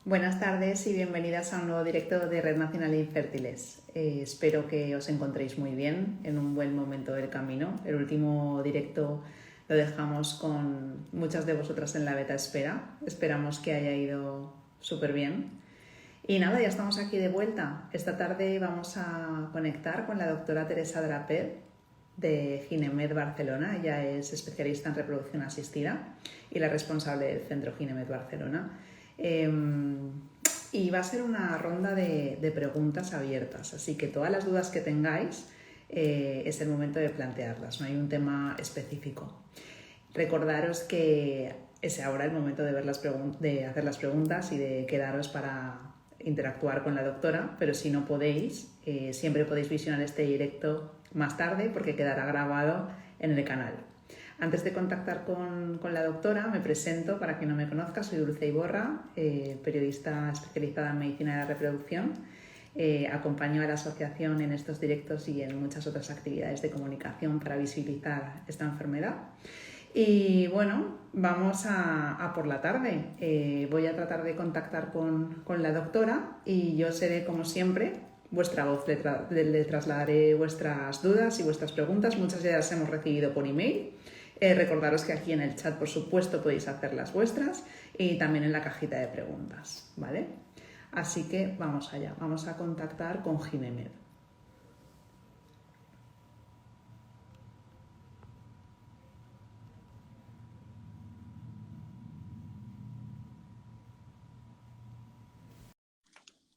Buenas tardes y bienvenidas a un nuevo directo de Red Nacional de Infértiles. Espero que os encontréis muy bien, en un buen momento del camino. El último directo lo dejamos con muchas de vosotras en la beta espera. Esperamos que haya ido súper bien. Y nada, ya estamos aquí de vuelta. Esta tarde vamos a conectar con la doctora Teresa Draper de Ginemed Barcelona. Ella es especialista en reproducción asistida y la responsable del Centro Ginemed Barcelona. Y va a ser una ronda de preguntas abiertas, así que todas las dudas que tengáis es el momento de plantearlas, no hay un tema específico. Recordaros que es ahora el momento de, de hacer las preguntas y de quedaros para interactuar con la doctora, pero si no podéis, siempre podéis visionar este directo más tarde porque quedará grabado en el canal. Antes de contactar con la doctora, me presento, para quien no me conozca, soy Dulce Iborra, periodista especializada en medicina de la reproducción. Acompaño a la asociación en estos directos y en muchas otras actividades de comunicación para visibilizar esta enfermedad. Y bueno, vamos a por la tarde. Voy a tratar de contactar con la doctora y yo seré, como siempre, vuestra voz. Le trasladaré vuestras dudas y vuestras preguntas. Muchas ya las hemos recibido por email. Recordaros que aquí en el chat, por supuesto, podéis hacer las vuestras y también en la cajita de preguntas, ¿vale? Así que vamos allá, vamos a contactar con Ginemed.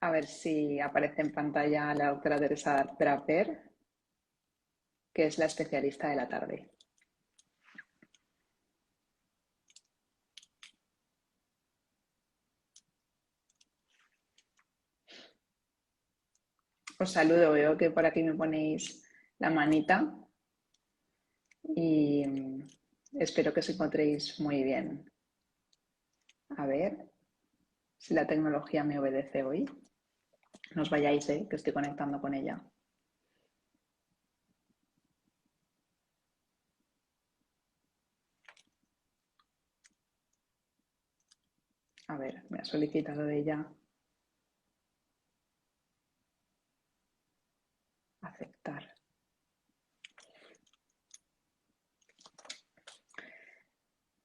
A ver si aparece en pantalla la doctora Teresa Draper, que es la especialista de la tarde. Os saludo, veo que por aquí me ponéis la manita y espero que os encontréis muy bien. A ver si la tecnología me obedece hoy. No os vayáis, que estoy conectando con ella. A ver, me ha solicitado de ella aceptar.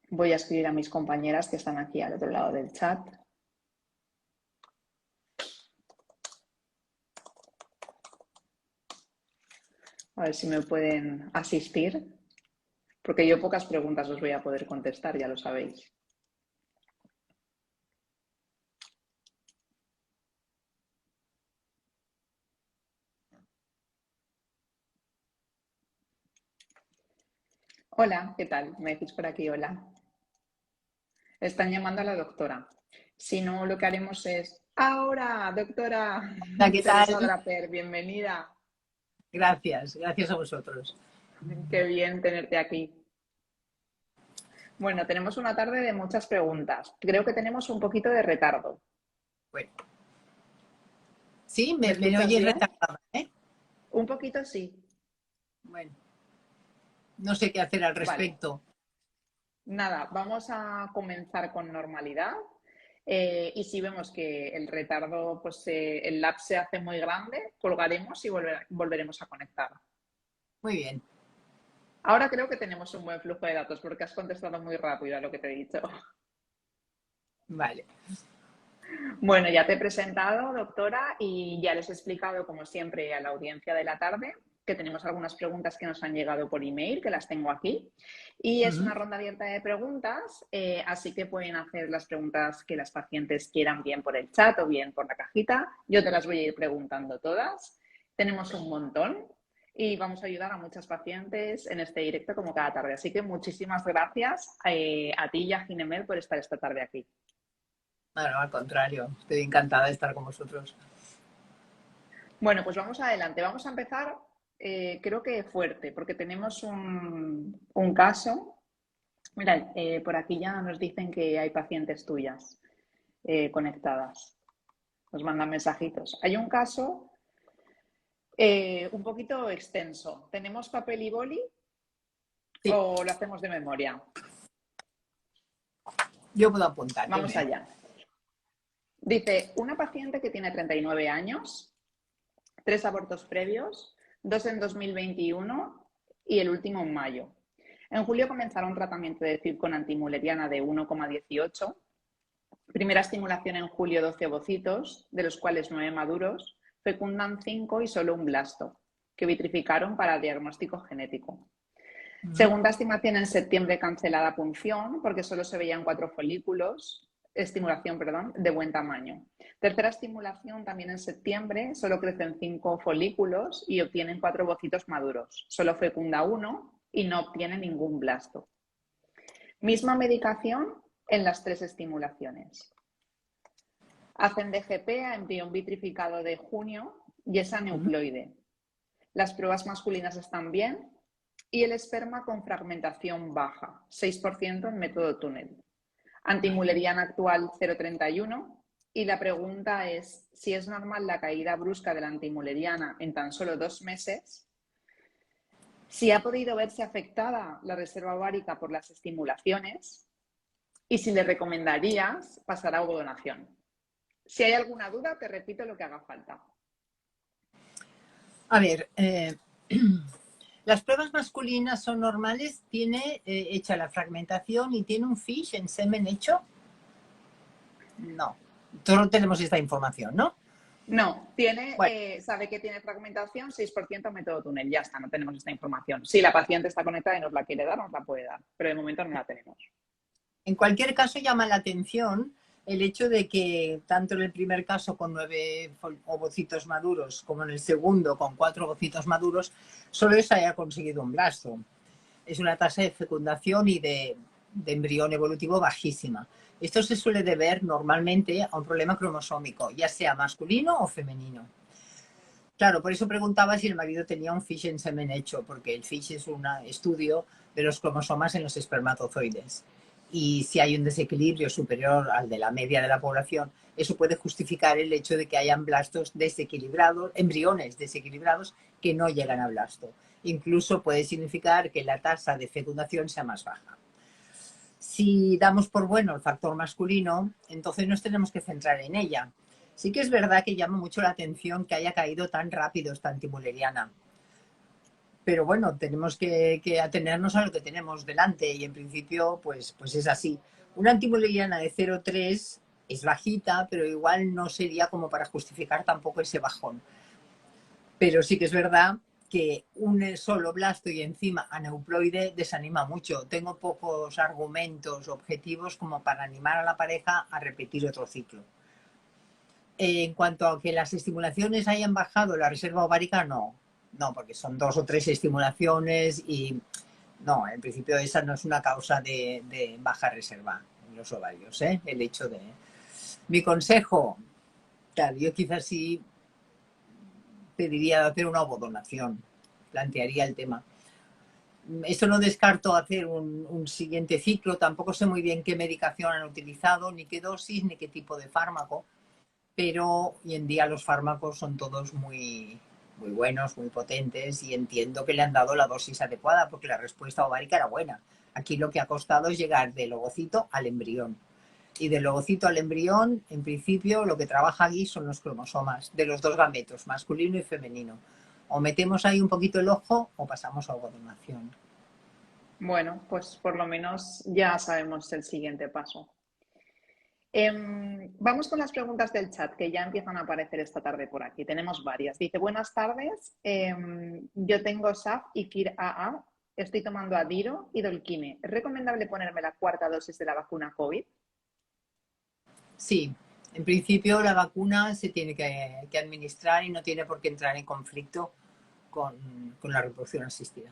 Voy a escribir a mis compañeras que están aquí al otro lado del chat. A ver si me pueden asistir, porque yo pocas preguntas os voy a poder contestar, ya lo sabéis. Hola, ¿qué tal? Me decís por aquí, hola. Están llamando a la doctora. Si no, lo que haremos es... Ahora, doctora Hola, ¿qué Teresa tal? Draper, bienvenida. Gracias a vosotros. Qué bien tenerte aquí. Bueno, tenemos una tarde de muchas preguntas. Creo que tenemos un poquito de retardo. Bueno, sí, ¿Me me escuchas oyes bien? retardada, ¿eh? Un poquito sí. Bueno, no sé qué hacer al Vale. respecto. Nada, vamos a comenzar con normalidad. Y si vemos que el retardo, pues el lag se hace muy grande, colgaremos y volveremos a conectar. Muy bien. Ahora creo que tenemos un buen flujo de datos porque has contestado muy rápido a lo que te he dicho. Vale. Bueno, ya te he presentado, doctora, y ya les he explicado, como siempre, a la audiencia de la tarde que tenemos algunas preguntas que nos han llegado por email, que las tengo aquí. Y es una ronda abierta de preguntas, así que pueden hacer las preguntas que las pacientes quieran, bien por el chat o bien por la cajita. Yo te las voy a ir preguntando todas. Tenemos un montón y vamos a ayudar a muchas pacientes en este directo como cada tarde. Así que muchísimas gracias a ti y a Ginemed por estar esta tarde aquí. Bueno, al contrario, estoy encantada de estar con vosotros. Bueno, pues vamos adelante. Vamos a empezar, creo que fuerte, porque tenemos un caso. Mira, por aquí ya nos dicen que hay pacientes tuyas conectadas. Nos mandan mensajitos. Hay un caso un poquito extenso. ¿Tenemos papel y boli Sí, o lo hacemos de memoria? yo puedo apuntar, Vamos dime. allá. Dice, una paciente que tiene 39 años, 3 abortos previos, 2 en 2021 y el último en mayo. En julio comenzaron un tratamiento de circon antimuleriana de 1,18. Primera estimulación en julio, 12 ovocitos, de los cuales 9 maduros, fecundan 5 y solo un blasto, que vitrificaron para diagnóstico genético. Segunda estimación en septiembre, cancelada a punción, porque solo se veían 4 folículos, estimulación, perdón, de buen tamaño. Tercera estimulación también en septiembre, solo crecen 5 folículos y obtienen 4 ovocitos maduros. Solo fecunda 1 y no obtiene ningún blasto. Misma medicación en las 3 estimulaciones. Hacen DGP a embrión vitrificado de junio y es aneuploide. Las pruebas masculinas están bien y el esperma con fragmentación baja, 6% en método túnel. Antimuleriana actual 0,31 y la pregunta es si es normal la caída brusca de la antimuleriana en tan solo 2 meses, si ha podido verse afectada la reserva ovárica por las estimulaciones y si le recomendarías pasar a ovodonación. Si hay alguna duda, te repito lo que haga falta. A ver, las pruebas masculinas son normales, tiene hecha la fragmentación y tiene un FISH en semen hecho. No, todos tenemos esta información, ¿no? No, tiene, Bueno, sabe que tiene fragmentación, 6% método túnel, ya está, no tenemos esta información. Si la paciente está conectada y nos la quiere dar, nos la puede dar, pero de momento no la tenemos. en cualquier caso llama la atención el hecho de que tanto en el primer caso con 9 ovocitos maduros como en el segundo con 4 ovocitos maduros solo se haya conseguido un blasto. Es una tasa de fecundación y de embrión evolutivo bajísima. Esto se suele deber normalmente a un problema cromosómico, ya sea masculino o femenino. Claro, por eso preguntaba si el marido tenía un FISH en semen hecho, porque el FISH es un estudio de los cromosomas en los espermatozoides. Y si hay un desequilibrio superior al de la media de la población, eso puede justificar el hecho de que hayan blastos desequilibrados, embriones desequilibrados que no llegan a blasto. Incluso puede significar que la tasa de fecundación sea más baja. Si damos por bueno el factor masculino, entonces nos tenemos que centrar en ella. Sí que es verdad que llama mucho la atención que haya caído tan rápido esta antimuleriana. Pero bueno, tenemos que atenernos a lo que tenemos delante y en principio pues es así. Una antimuleriana de 0,3 es bajita, pero igual no sería como para justificar tampoco ese bajón. Pero sí que es verdad que un solo blasto y encima aneuploide desanima mucho. Tengo pocos argumentos objetivos como para animar a la pareja a repetir otro ciclo. En cuanto a que las estimulaciones hayan bajado la reserva ovárica, no, porque son 2 o 3 estimulaciones y no, en principio esa no es una causa de baja reserva en los ovarios, ¿eh? El hecho de... Mi consejo, claro, yo quizás sí pediría hacer una ovodonación, plantearía el tema. Esto no descarto hacer un siguiente ciclo, tampoco sé muy bien qué medicación han utilizado, ni qué dosis, ni qué tipo de fármaco, pero hoy en día los fármacos son todos muy buenos, muy potentes y entiendo que le han dado la dosis adecuada porque la respuesta ovárica era buena. Aquí lo que ha costado es llegar del ovocito al embrión. Y del ovocito al embrión, en principio, lo que trabaja aquí son los cromosomas de los 2 gametos, masculino y femenino. O metemos ahí un poquito el ojo o pasamos a ovodonación. Bueno, pues por lo menos ya sabemos el siguiente paso. Vamos con las preguntas del chat que ya empiezan a aparecer esta tarde por aquí. Tenemos varias. Dice, buenas tardes, yo tengo SAF y KIR AA, estoy tomando Adiro y Dolquine. ¿Es recomendable ponerme la 4ª dosis de la vacuna COVID? Sí, en principio la vacuna se tiene que administrar y no tiene por qué entrar en conflicto con la reproducción asistida.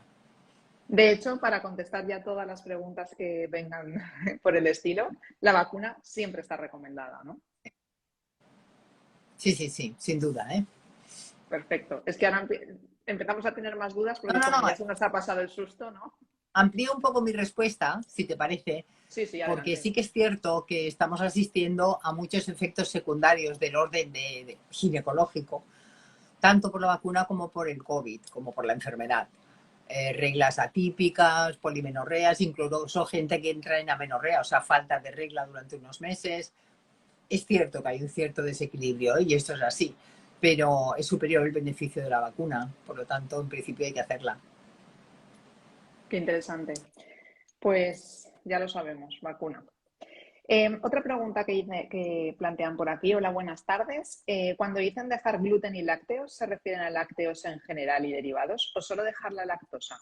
De hecho, para contestar ya todas las preguntas que vengan por el estilo, la vacuna siempre está recomendada, ¿no? Sí, sin duda, ¿eh? Perfecto. Es que ahora empezamos a tener más dudas porque No, como ya se nos ha pasado el susto, ¿no? amplío un poco mi respuesta, si te parece, Sí, porque adelante. sí que es cierto que estamos asistiendo a muchos efectos secundarios del orden de ginecológico, tanto por la vacuna como por el COVID, como por la enfermedad. Reglas atípicas, polimenorreas, incluso gente que entra en amenorrea, o sea, falta de regla durante unos meses. Es cierto que hay un cierto desequilibrio, ¿eh? Y esto es así, pero es superior el beneficio de la vacuna, por lo tanto, en principio hay que hacerla. Qué interesante. Pues ya lo sabemos, vacuna. Otra pregunta que plantean por aquí. Hola, buenas tardes. Cuando dicen dejar gluten y lácteos, ¿se refieren a lácteos en general y derivados o solo dejar la lactosa?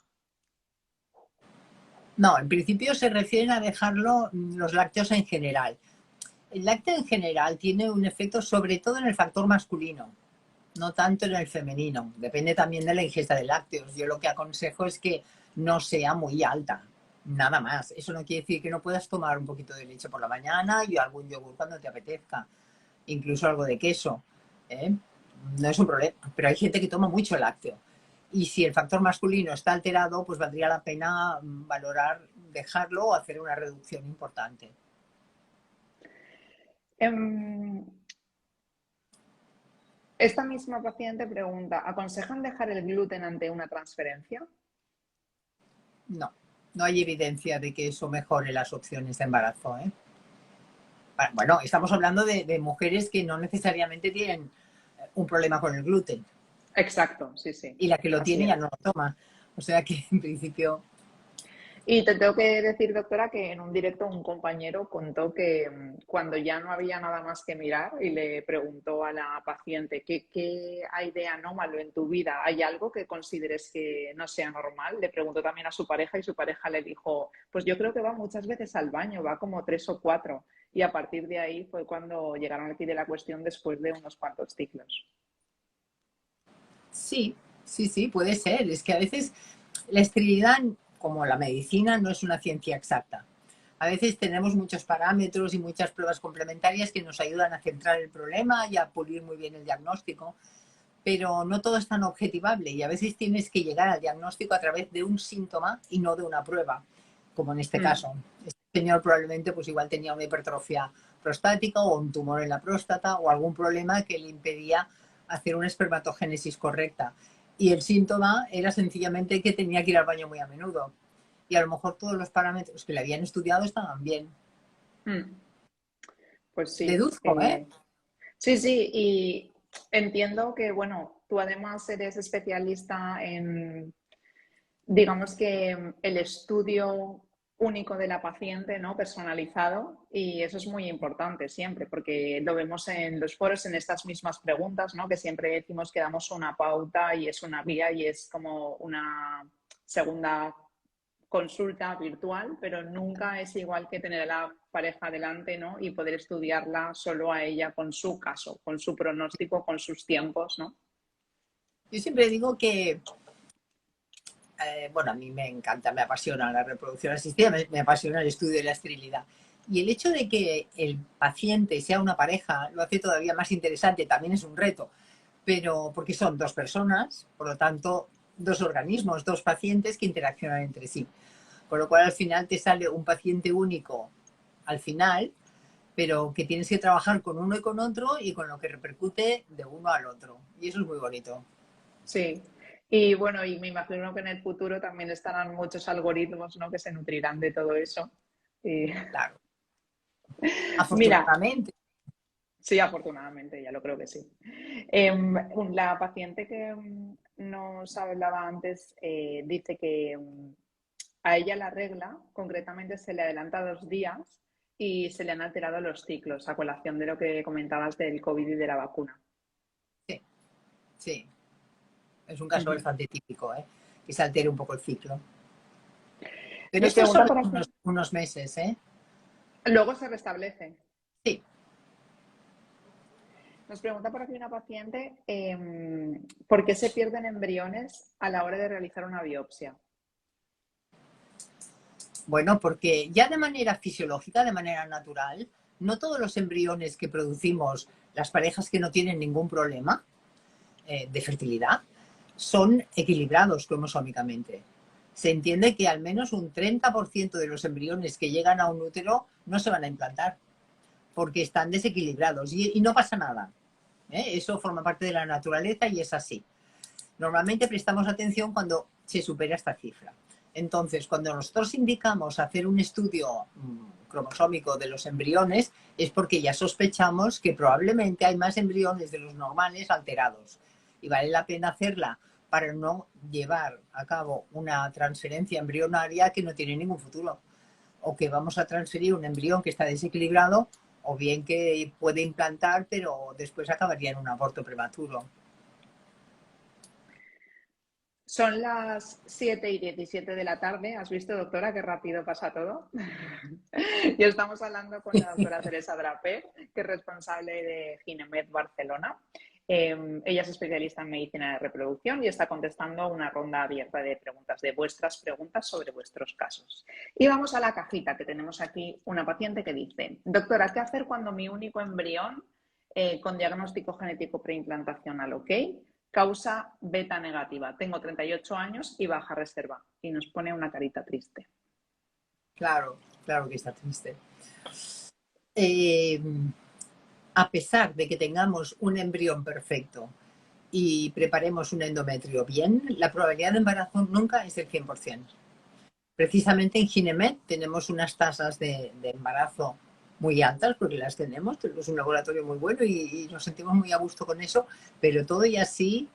No, en principio se refieren a dejarlo los lácteos en general. El lácteo en general tiene un efecto sobre todo en el factor masculino, no tanto en el femenino. Depende también de la ingesta de lácteos. Yo lo que aconsejo es que no sea muy alta, nada más. Eso no quiere decir que no puedas tomar un poquito de leche por la mañana y algún yogur cuando te apetezca, incluso algo de queso, ¿eh? No es un problema, pero hay gente que toma mucho lácteo. Y si el factor masculino está alterado, pues valdría la pena valorar dejarlo o hacer una reducción importante. Em, Esta misma paciente pregunta, ¿aconsejan dejar el gluten ante una transferencia? No, no hay evidencia de que eso mejore las opciones de embarazo, ¿eh? Bueno, estamos hablando de mujeres que no necesariamente tienen un problema con el gluten. Exacto, sí, sí, Y la que lo así tiene ya es. no lo toma. O sea que en principio... Y te tengo que decir, doctora, que en un directo un compañero contó que cuando ya no había nada más que mirar y le preguntó a la paciente qué hay de anómalo en tu vida, ¿hay algo que consideres que no sea normal? Le preguntó también a su pareja y su pareja le dijo, pues yo creo que va muchas veces al baño, va como 3 o 4. Y a partir de ahí fue cuando llegaron aquí de la cuestión después de unos cuantos ciclos. Sí, sí, sí, puede ser. Es que a veces la esterilidad, como la medicina, no es una ciencia exacta. A veces tenemos muchos parámetros y muchas pruebas complementarias que nos ayudan a centrar el problema y a pulir muy bien el diagnóstico, pero no todo es tan objetivable y a veces tienes que llegar al diagnóstico a través de un síntoma y no de una prueba, como en este Mm. caso. Este señor probablemente pues igual tenía una hipertrofia prostática o un tumor en la próstata o algún problema que le impedía hacer una espermatogénesis correcta. Y el síntoma era sencillamente que tenía que ir al baño muy a menudo. Y a lo mejor todos los parámetros que le habían estudiado estaban bien. Mm. Pues sí. Deduzco, ¿eh? Sí, sí, y entiendo que, bueno, tú además eres especialista en, digamos que el estudio único de la paciente, ¿no? Personalizado, y eso es muy importante siempre, porque lo vemos en los foros, en estas mismas preguntas, ¿no? Que siempre decimos que damos una pauta y es una guía y es como una segunda consulta virtual, pero nunca es igual que tener a la pareja delante, ¿no? Y poder estudiarla solo a ella con su caso, con su pronóstico, con sus tiempos, ¿no? Yo siempre digo que bueno, a mí me encanta, me apasiona la reproducción asistida, me apasiona el estudio de la esterilidad. Y el hecho de que el paciente sea una pareja lo hace todavía más interesante, también es un reto, pero porque son dos personas, por lo tanto, dos organismos, dos pacientes que interaccionan entre sí. Con lo cual al final te sale un paciente único al final, pero que tienes que trabajar con uno y con otro y con lo que repercute de uno al otro. Y eso es muy bonito. Sí. Y bueno, y me imagino que en el futuro también estarán muchos algoritmos, ¿no? Que se nutrirán de todo eso. Y Claro, mira, afortunadamente. sí, afortunadamente, ya lo creo que sí. La paciente que nos hablaba antes dice que a ella la regla, concretamente, se le adelanta 2 días y se le han alterado los ciclos a colación de lo que comentabas del COVID y de la vacuna. Sí, sí. Es un caso Ujú. bastante típico, ¿eh? Que se altere un poco el ciclo. Pero Nos esto es pregunta solo por aquí. unos meses, ¿eh? Luego se restablece. Sí. Nos pregunta por aquí una paciente por qué se pierden embriones a la hora de realizar una biopsia. Bueno, porque ya de manera fisiológica, de manera natural, no todos los embriones que producimos las parejas que no tienen ningún problema de fertilidad son equilibrados cromosómicamente. Se entiende que al menos un 30% de los embriones que llegan a un útero no se van a implantar porque están desequilibrados y no pasa nada. Eso forma parte de la naturaleza y es así. Normalmente prestamos atención cuando se supera esta cifra. Entonces, cuando nosotros indicamos hacer un estudio cromosómico de los embriones, es porque ya sospechamos que probablemente hay más embriones de los normales alterados. Y vale la pena hacerla para no llevar a cabo una transferencia embrionaria que no tiene ningún futuro. O que vamos a transferir un embrión que está desequilibrado, o bien que puede implantar, pero después acabaría en un aborto prematuro. Son las 7:17 de la tarde. ¿Has visto, doctora, qué rápido pasa todo? Y estamos hablando con la doctora Teresa Draper, que es responsable de Ginemed Barcelona. Ella es especialista en medicina de reproducción y está contestando una ronda abierta de preguntas, de vuestras preguntas sobre vuestros casos. Y vamos a la cajita, que tenemos aquí una paciente que dice: doctora, ¿qué hacer cuando mi único embrión con diagnóstico genético preimplantacional OK causa beta negativa? Tengo 38 años y baja reserva. Y nos pone una carita triste. Claro, claro que está triste. A pesar de que tengamos un embrión perfecto y preparemos un endometrio bien, la probabilidad de embarazo nunca es del 100%. Precisamente en Ginemed tenemos unas tasas de embarazo muy altas, porque las tenemos un laboratorio muy bueno y nos sentimos muy a gusto con eso, pero todo y así,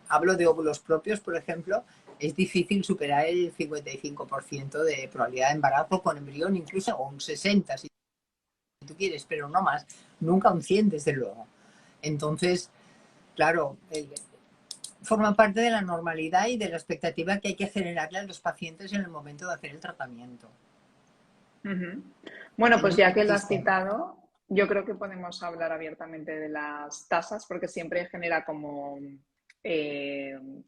hablo de óvulos propios, por ejemplo, es difícil superar el 55% de probabilidad de embarazo con embrión, incluso o un 60% si tú quieres, pero no más, nunca un 100% desde luego. Entonces, claro, forma parte de la normalidad y de la expectativa que hay que generarle a los pacientes en el momento de hacer el tratamiento. Bueno, pues ya que lo has citado, yo creo que podemos hablar abiertamente de las tasas, porque siempre genera como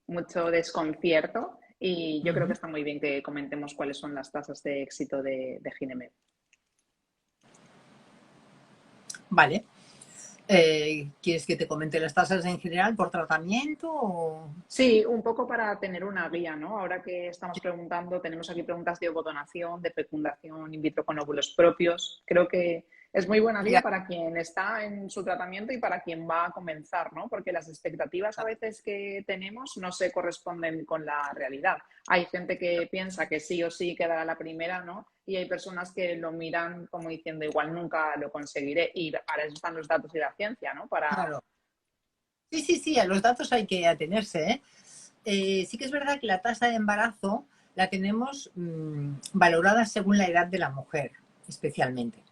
mucho desconcierto, y yo creo que está muy bien que comentemos cuáles son las tasas de éxito de Ginemed. Vale. ¿Quieres que te comente las tasas en general por tratamiento? O... Sí, un poco para tener una guía, ¿no? Ahora que estamos preguntando, tenemos aquí preguntas de ovodonación, de fecundación in vitro con óvulos propios. Creo que es muy buena guía para quien está en su tratamiento y para quien va a comenzar, ¿no? Porque las expectativas a veces que tenemos no se corresponden con la realidad. Hay gente que piensa que sí o sí quedará la primera, ¿no? Y hay personas que lo miran como diciendo igual nunca lo conseguiré, y para eso están los datos y la ciencia, ¿no? Para... Claro. Sí, a los datos hay que atenerse, sí que es verdad que la tasa de embarazo la tenemos valorada según la edad de la mujer, especialmente.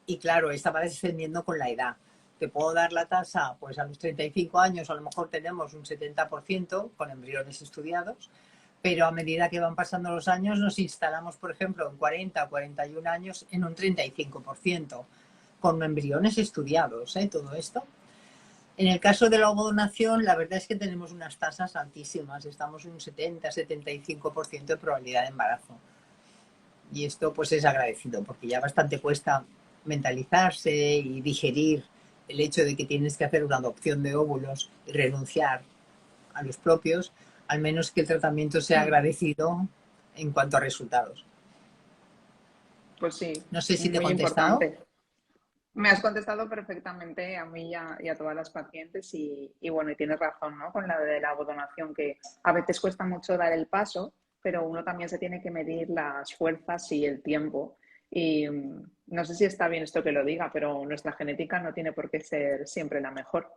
Y claro, esta va descendiendo con la edad. Te puedo dar la tasa, pues a los 35 años a lo mejor tenemos un 70% con embriones estudiados, pero a medida que van pasando los años nos instalamos, por ejemplo, en 40 o 41 años en un 35% con embriones estudiados, todo esto. En el caso de la ovodonación, la verdad es que tenemos unas tasas altísimas, estamos en un 70-75% de probabilidad de embarazo. Y esto pues es agradecido, porque ya bastante cuesta mentalizarse y digerir el hecho de que tienes que hacer una adopción de óvulos y renunciar a los propios, al menos que el tratamiento sea agradecido en cuanto a resultados. Pues sí, no sé si te he muy contestado. importante. Me has contestado perfectamente a mí y a todas las pacientes, y bueno, y tienes razón, ¿no? Con la de la ovodonación, que a veces cuesta mucho dar el paso, pero uno también se tiene que medir las fuerzas y el tiempo. Y no sé si está bien esto que lo diga, pero nuestra genética no tiene por qué ser siempre la mejor.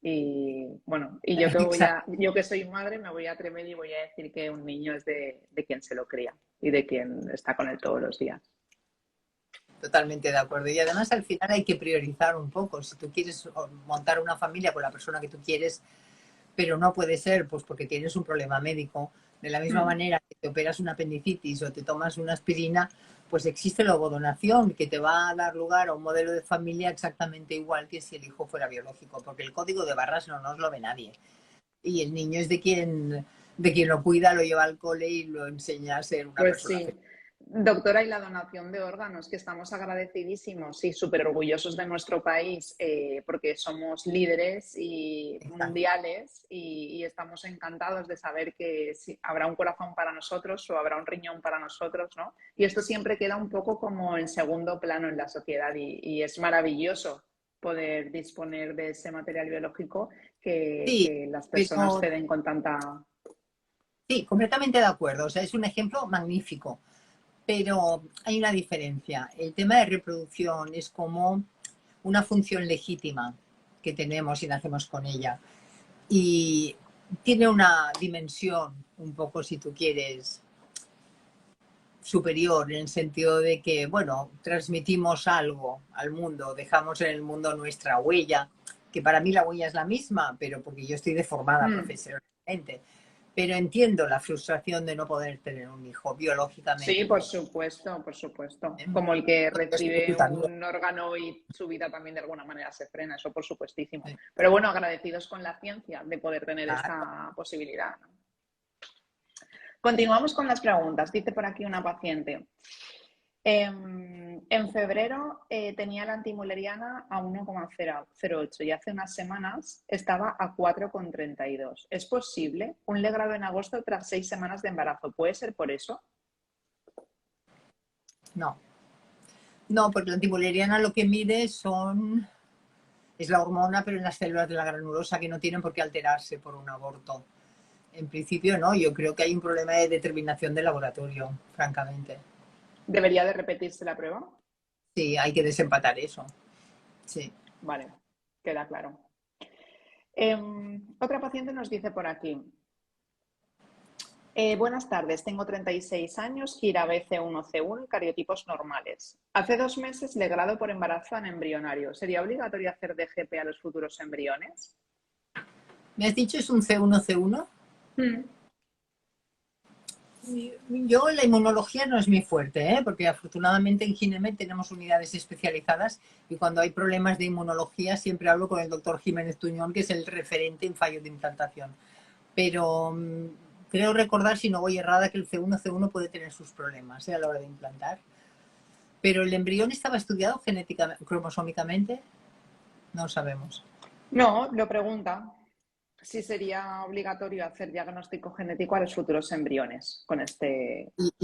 Y bueno, y yo que soy madre me voy a atrever y voy a decir que un niño es de quien se lo cría y de quien está con él todos los días. Totalmente de acuerdo. Y además al final hay que priorizar un poco. Si tú quieres montar una familia con la persona que tú quieres, pero no puede ser, pues porque tienes un problema médico, de la misma manera que te operas una apendicitis o te tomas una aspirina, pues existe la ovodonación, que te va a dar lugar a un modelo de familia exactamente igual que si el hijo fuera biológico, porque el código de barras no nos lo ve nadie. Y el niño es de quien lo cuida, lo lleva al cole y lo enseña a ser una persona feliz. Doctora, y la donación de órganos, que estamos agradecidísimos y súper orgullosos de nuestro país, porque somos líderes mundiales, y estamos encantados de saber que habrá un corazón para nosotros o habrá un riñón para nosotros, ¿no? Y esto siempre queda un poco como en segundo plano en la sociedad, y es maravilloso poder disponer de ese material biológico que las personas te den con tanta... Sí, completamente de acuerdo. O sea, es un ejemplo magnífico. pero hay una diferencia. El tema de reproducción es como una función legítima que tenemos y nacemos con ella. Y tiene una dimensión un poco, si tú quieres, superior, en el sentido de que, bueno, transmitimos algo al mundo, dejamos en el mundo nuestra huella, que para mí la huella es la misma, pero porque yo estoy deformada profesionalmente. Pero entiendo la frustración de no poder tener un hijo Sí, biológicamente. por supuesto, por supuesto. Como el que Yo sé que recibe tú también. un órgano y su vida también de alguna manera se frena, eso por supuestísimo. Sí, Pero bueno, agradecidos con la ciencia de poder tener claro. esta posibilidad, ¿no? Continuamos con las preguntas. Dice por aquí una paciente. En febrero tenía la antimuleriana a 1,08 y hace unas semanas estaba a 4,32. ¿Es posible? Un legrado en agosto tras 6 semanas de embarazo. ¿Puede ser por eso? No. No, porque la antimuleriana lo que mide es la hormona, pero en las células de la granulosa que no tienen por qué alterarse por un aborto. En principio no, yo creo que hay un problema de determinación del laboratorio, francamente. ¿Debería de repetirse la prueba? Sí, hay que desempatar eso. Sí. Vale, queda claro. Otra paciente nos dice por aquí. Buenas tardes, tengo 36 años, gira BC1C1 y cariotipos normales. Hace 2 meses legrado por embarazo embrionario. ¿Sería obligatorio hacer DGP a los futuros embriones? ¿Me has dicho es un C1C1? Yo la inmunología no es mi fuerte, ¿eh? Porque afortunadamente en Ginemet tenemos unidades especializadas y cuando hay problemas de inmunología siempre hablo con el doctor Jiménez Tuñón, que es el referente en fallos de implantación. Pero creo recordar, si no voy errada, que el C1C1 puede tener sus problemas a la hora de implantar. Pero el embrión estaba estudiado genéticamente, cromosómicamente, no sabemos. No, lo pregunta. Si sería obligatorio hacer diagnóstico genético a los futuros embriones Y con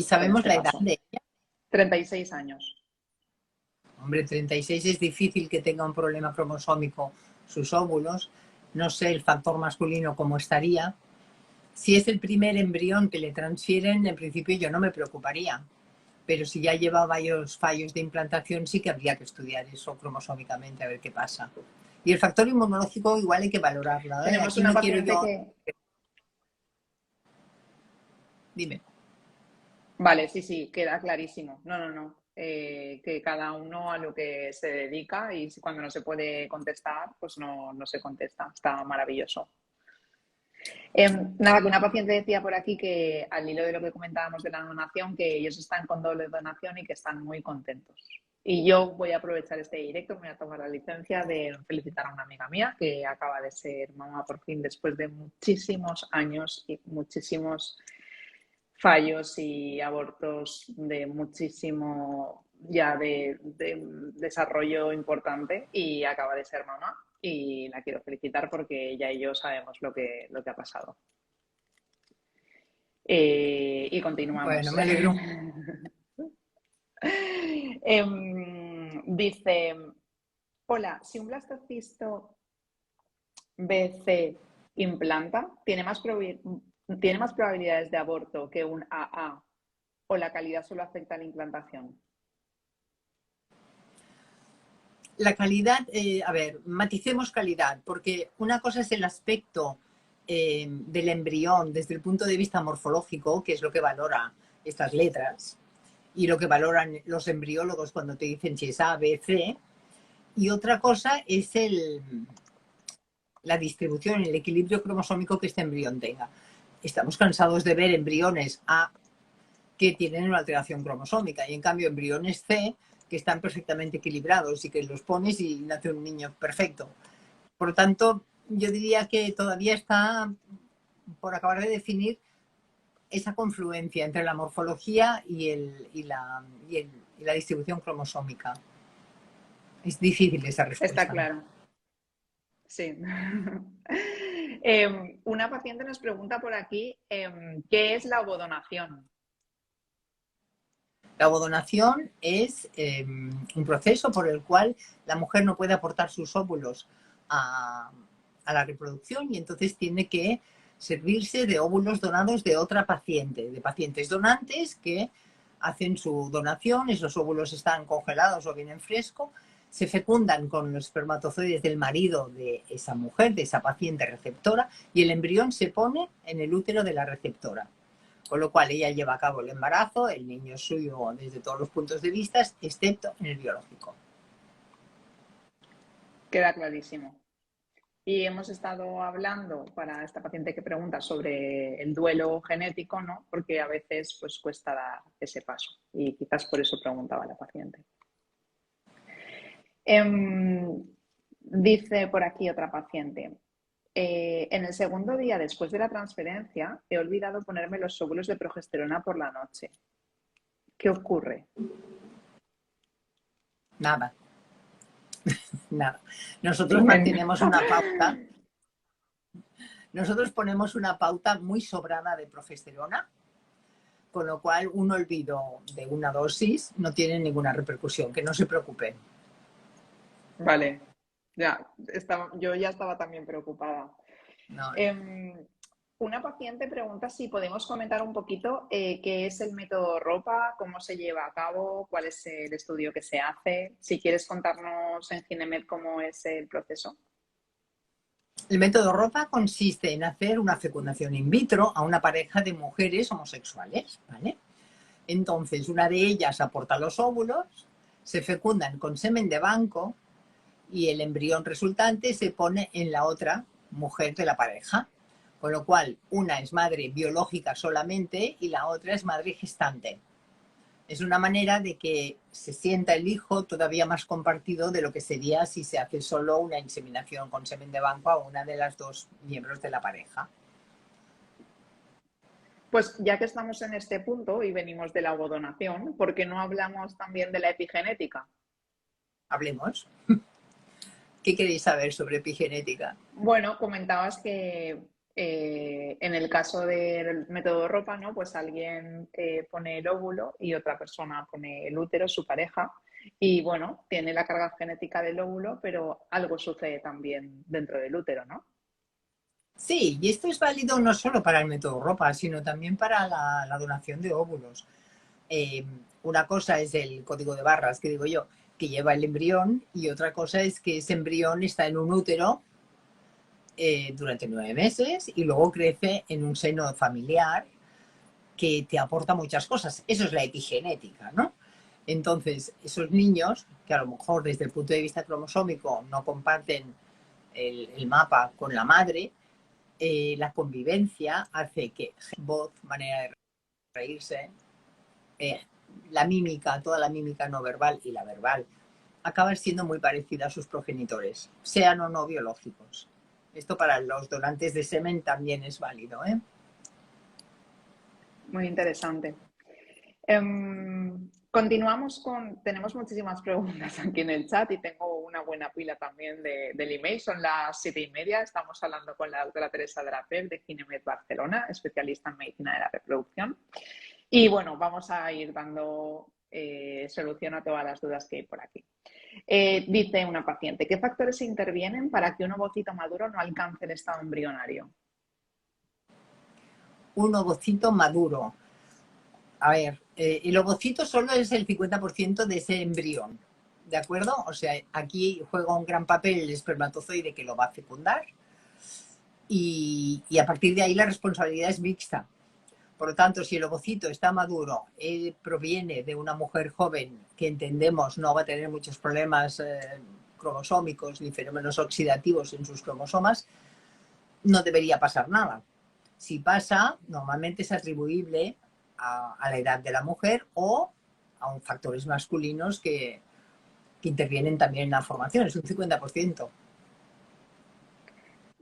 sabemos este la edad paso. de ella. 36 años. Hombre, 36 es difícil que tenga un problema cromosómico sus óvulos. No sé el factor masculino cómo estaría. Si es el primer embrión que le transfieren, en principio yo no me preocuparía. Pero si ya lleva varios fallos de implantación, sí que habría que estudiar eso cromosómicamente a ver qué pasa. Y el factor inmunológico igual hay que valorarlo, ¿eh? Tenemos Aquí una no quiero paciente yo... que... Dime. Vale, sí, sí, queda clarísimo. No. Que cada uno a lo que se dedica y cuando no se puede contestar, pues no se contesta. Está maravilloso. Nada, que una paciente decía por aquí que al hilo de lo que comentábamos de la donación, que ellos están con doble donación y que están muy contentos. Y yo voy a aprovechar este directo, me voy a tomar la licencia de felicitar a una amiga mía que acaba de ser mamá por fin después de muchísimos años y muchísimos fallos y abortos de muchísimo ya de desarrollo importante y acaba de ser mamá y la quiero felicitar porque ella y yo sabemos lo que ha pasado. Y Bueno, continuamos. me alegro. Dice, hola, si un blastocisto BC implanta, ¿tiene más probabilidades de aborto que un AA o la calidad solo afecta a la implantación? La calidad, a ver, maticemos calidad, porque una cosa es el aspecto del embrión desde el punto de vista morfológico, que es lo que valora estas letras, y lo que valoran los embriólogos cuando te dicen si es A, B, C, y otra cosa es la distribución, el equilibrio cromosómico que este embrión tenga. Estamos cansados de ver embriones A que tienen una alteración cromosómica y en cambio embriones C que están perfectamente equilibrados y que los pones y nace un niño perfecto. Por lo tanto, yo diría que todavía está por acabar de definir esa confluencia entre la morfología y la distribución cromosómica. Es difícil esa respuesta. Está claro. Sí. Una paciente nos pregunta por aquí, ¿qué es la ovodonación? La ovodonación es un proceso por el cual la mujer no puede aportar sus óvulos a la reproducción y entonces tiene que servirse de óvulos donados de otra paciente, de pacientes donantes que hacen su donación, esos óvulos están congelados o vienen fresco, se fecundan con los espermatozoides del marido de esa mujer, de esa paciente receptora, y el embrión se pone en el útero de la receptora. Con lo cual ella lleva a cabo el embarazo, el niño es suyo desde todos los puntos de vista, excepto en el biológico. Queda clarísimo. Y hemos estado hablando para esta paciente que pregunta sobre el duelo genético, ¿no? Porque a veces pues, cuesta dar ese paso y quizás por eso preguntaba la paciente. Dice por aquí otra paciente. En el segundo día después de la transferencia he olvidado ponerme los óvulos de progesterona por la noche. ¿Qué ocurre? Nada. Nada. Nosotros mantenemos una pauta. Nosotros ponemos una pauta muy sobrada de progesterona, con lo cual un olvido de una dosis no tiene ninguna repercusión, que no se preocupen. Vale, ya, yo ya estaba también preocupada. No. Una paciente pregunta si podemos comentar un poquito qué es el método ROPA, cómo se lleva a cabo, cuál es el estudio que se hace. Si quieres contarnos en Ginemed cómo es el proceso. El método ROPA consiste en hacer una fecundación in vitro a una pareja de mujeres homosexuales, ¿vale? Entonces, una de ellas aporta los óvulos, se fecundan con semen de banco y el embrión resultante se pone en la otra mujer de la pareja. Con lo cual, una es madre biológica solamente y la otra es madre gestante. Es una manera de que se sienta el hijo todavía más compartido de lo que sería si se hace solo una inseminación con semen de banco a una de las dos miembros de la pareja. Pues ya que estamos en este punto y venimos de la ovodonación, ¿por qué no hablamos también de la epigenética? Hablemos. ¿Qué queréis saber sobre epigenética? Bueno, comentabas que en el caso del método ROPA, ¿no? Pues alguien pone el óvulo y otra persona pone el útero, su pareja, y bueno, tiene la carga genética del óvulo, pero algo sucede también dentro del útero, ¿no? Sí, y esto es válido no solo para el método ROPA, sino también para la donación de óvulos. Una cosa es el código de barras, que digo yo, que lleva el embrión, y otra cosa es que ese embrión está en un útero durante 9 meses y luego crece en un seno familiar que te aporta muchas cosas. Eso es la epigenética, ¿no? Entonces, esos niños, que a lo mejor desde el punto de vista cromosómico no comparten el mapa con la madre, la convivencia hace que voz, manera de reírse, la mímica, toda la mímica no verbal y la verbal, acaban siendo muy parecidas a sus progenitores, sean o no biológicos. Esto para los donantes de semen también es válido, ¿eh? Muy interesante. Continuamos tenemos muchísimas preguntas aquí en el chat y tengo una buena pila también del email. Son las 7:30. Estamos hablando con la doctora Teresa Draper de Ginemed Barcelona, especialista en medicina de la reproducción. Y bueno, vamos a ir dando solución a todas las dudas que hay por aquí. Dice una paciente, ¿qué factores intervienen para que un ovocito maduro no alcance el estado embrionario? Un ovocito maduro. A ver, el ovocito solo es el 50% de ese embrión, ¿de acuerdo? O sea, aquí juega un gran papel el espermatozoide que lo va a fecundar y a partir de ahí la responsabilidad es mixta. Por lo tanto, si el ovocito está maduro, proviene de una mujer joven que entendemos no va a tener muchos problemas cromosómicos ni fenómenos oxidativos en sus cromosomas, no debería pasar nada. Si pasa, normalmente es atribuible a la edad de la mujer o a factores masculinos que intervienen también en la formación, es un 50%.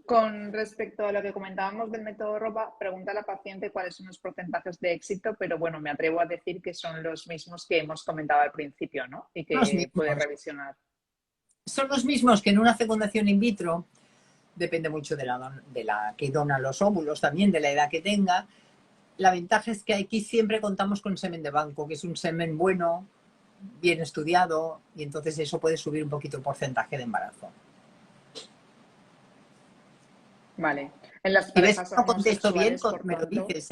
Con respecto a lo que comentábamos del método ROPA, pregunta a la paciente cuáles son los porcentajes de éxito, pero bueno, me atrevo a decir que son los mismos que hemos comentado al principio, ¿no? Y que puede revisionar. Son los mismos que en una fecundación in vitro, depende mucho de la que dona los óvulos, también de la edad que tenga. La ventaja es que aquí siempre contamos con semen de banco, que es un semen bueno, bien estudiado, y entonces eso puede subir un poquito el porcentaje de embarazo. Vale. En las si ves parejas que no contesto bien, homosexuales, por me lo tanto, dices.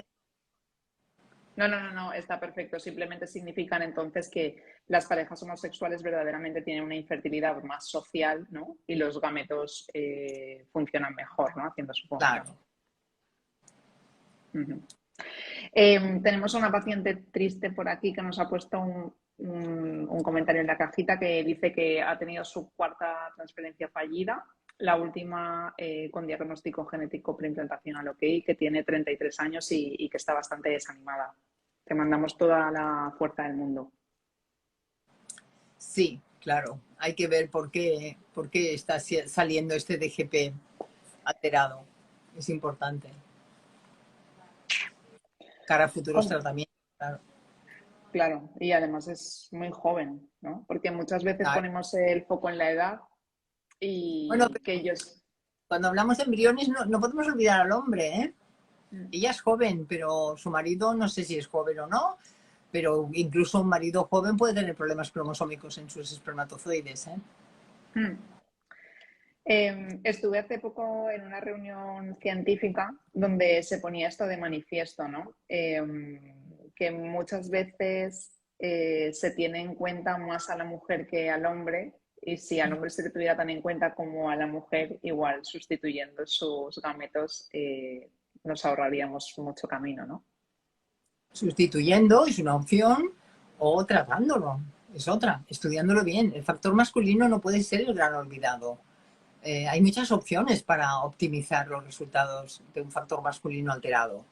No, está perfecto. Simplemente significan entonces que las parejas homosexuales verdaderamente tienen una infertilidad más social, ¿no? Y los gametos funcionan mejor, ¿no? Haciendo su función. Claro. Uh-huh. Tenemos una paciente triste por aquí que nos ha puesto un comentario en la cajita que dice que ha tenido su cuarta transferencia fallida, la última con diagnóstico genético preimplantacional OK, que tiene 33 años y que está bastante desanimada. Te mandamos toda la fuerza del mundo. Sí, claro. Hay que ver por qué está saliendo este DGP alterado. Es importante. Cara a futuros tratamientos, claro. Claro, y además es muy joven, ¿no? Porque muchas veces Claro. ponemos el foco en la edad Bueno, y que ellos... cuando hablamos de embriones no podemos olvidar al hombre, ¿eh? Ella es joven, pero su marido no sé si es joven o no, pero incluso un marido joven puede tener problemas cromosómicos en sus espermatozoides, ¿eh? Estuve hace poco en una reunión científica donde se ponía esto de manifiesto, ¿no? Que muchas veces se tiene en cuenta más a la mujer que al hombre, y si al hombre se le tuviera tan en cuenta como a la mujer, igual sustituyendo sus gametos nos ahorraríamos mucho camino, ¿no? Sustituyendo es una opción o tratándolo es otra, estudiándolo bien. El factor masculino no puede ser el gran olvidado. Hay muchas opciones para optimizar los resultados de un factor masculino alterado.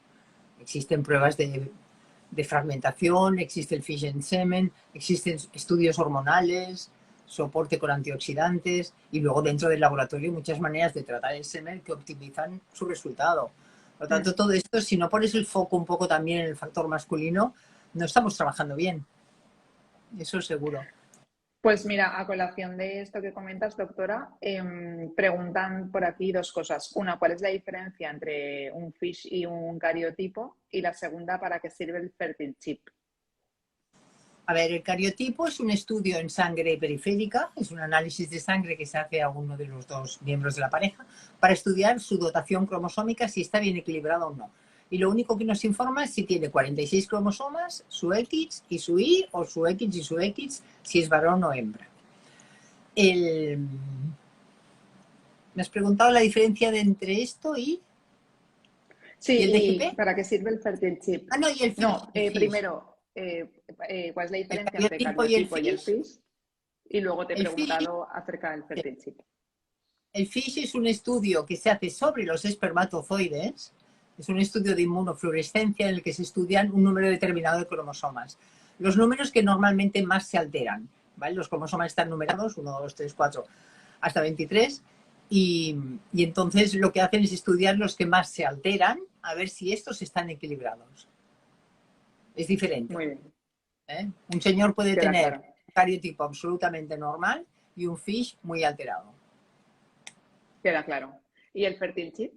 Existen pruebas de fragmentación, existe el fish en semen, existen estudios hormonales, soporte con antioxidantes y luego dentro del laboratorio muchas maneras de tratar el semen que optimizan su resultado. Por lo tanto, todo esto, si no pones el foco un poco también en el factor masculino, no estamos trabajando bien. Eso seguro. Pues mira, a colación de esto que comentas, doctora, preguntan por aquí dos cosas. Una, ¿cuál es la diferencia entre un FISH y un cariotipo? Y la segunda, ¿para qué sirve el fertil chip? A ver, el cariotipo es un estudio en sangre periférica, es un análisis de sangre que se hace a uno de los dos miembros de la pareja para estudiar su dotación cromosómica, si está bien equilibrada o no. Y lo único que nos informa es si tiene 46 cromosomas, su X y su Y, o su X y su X, si es varón o hembra. ¿Me has preguntado la diferencia entre esto y Sí, el ¿y DGP? para qué sirve el fertil chip? Ah, no, y el FISH. No, El FISH. primero, ¿cuál es la El diferencia entre cariotipo y el cariotipo y el FISH. FISH? Y luego te he El FISH. preguntado acerca del fertil chip. El FISH es un estudio que se hace sobre los espermatozoides, es un estudio de inmunofluorescencia en el que se estudian un número determinado de cromosomas. Los números que normalmente más se alteran, ¿vale? Los cromosomas están numerados, 1, 2, 3, 4, hasta 23, y entonces lo que hacen es estudiar los que más se alteran, a ver si estos están equilibrados. Es diferente. Muy bien. Un señor puede Queda tener claro. un cariotipo absolutamente normal y un FISH muy alterado. Queda claro. ¿Y el fertil chip?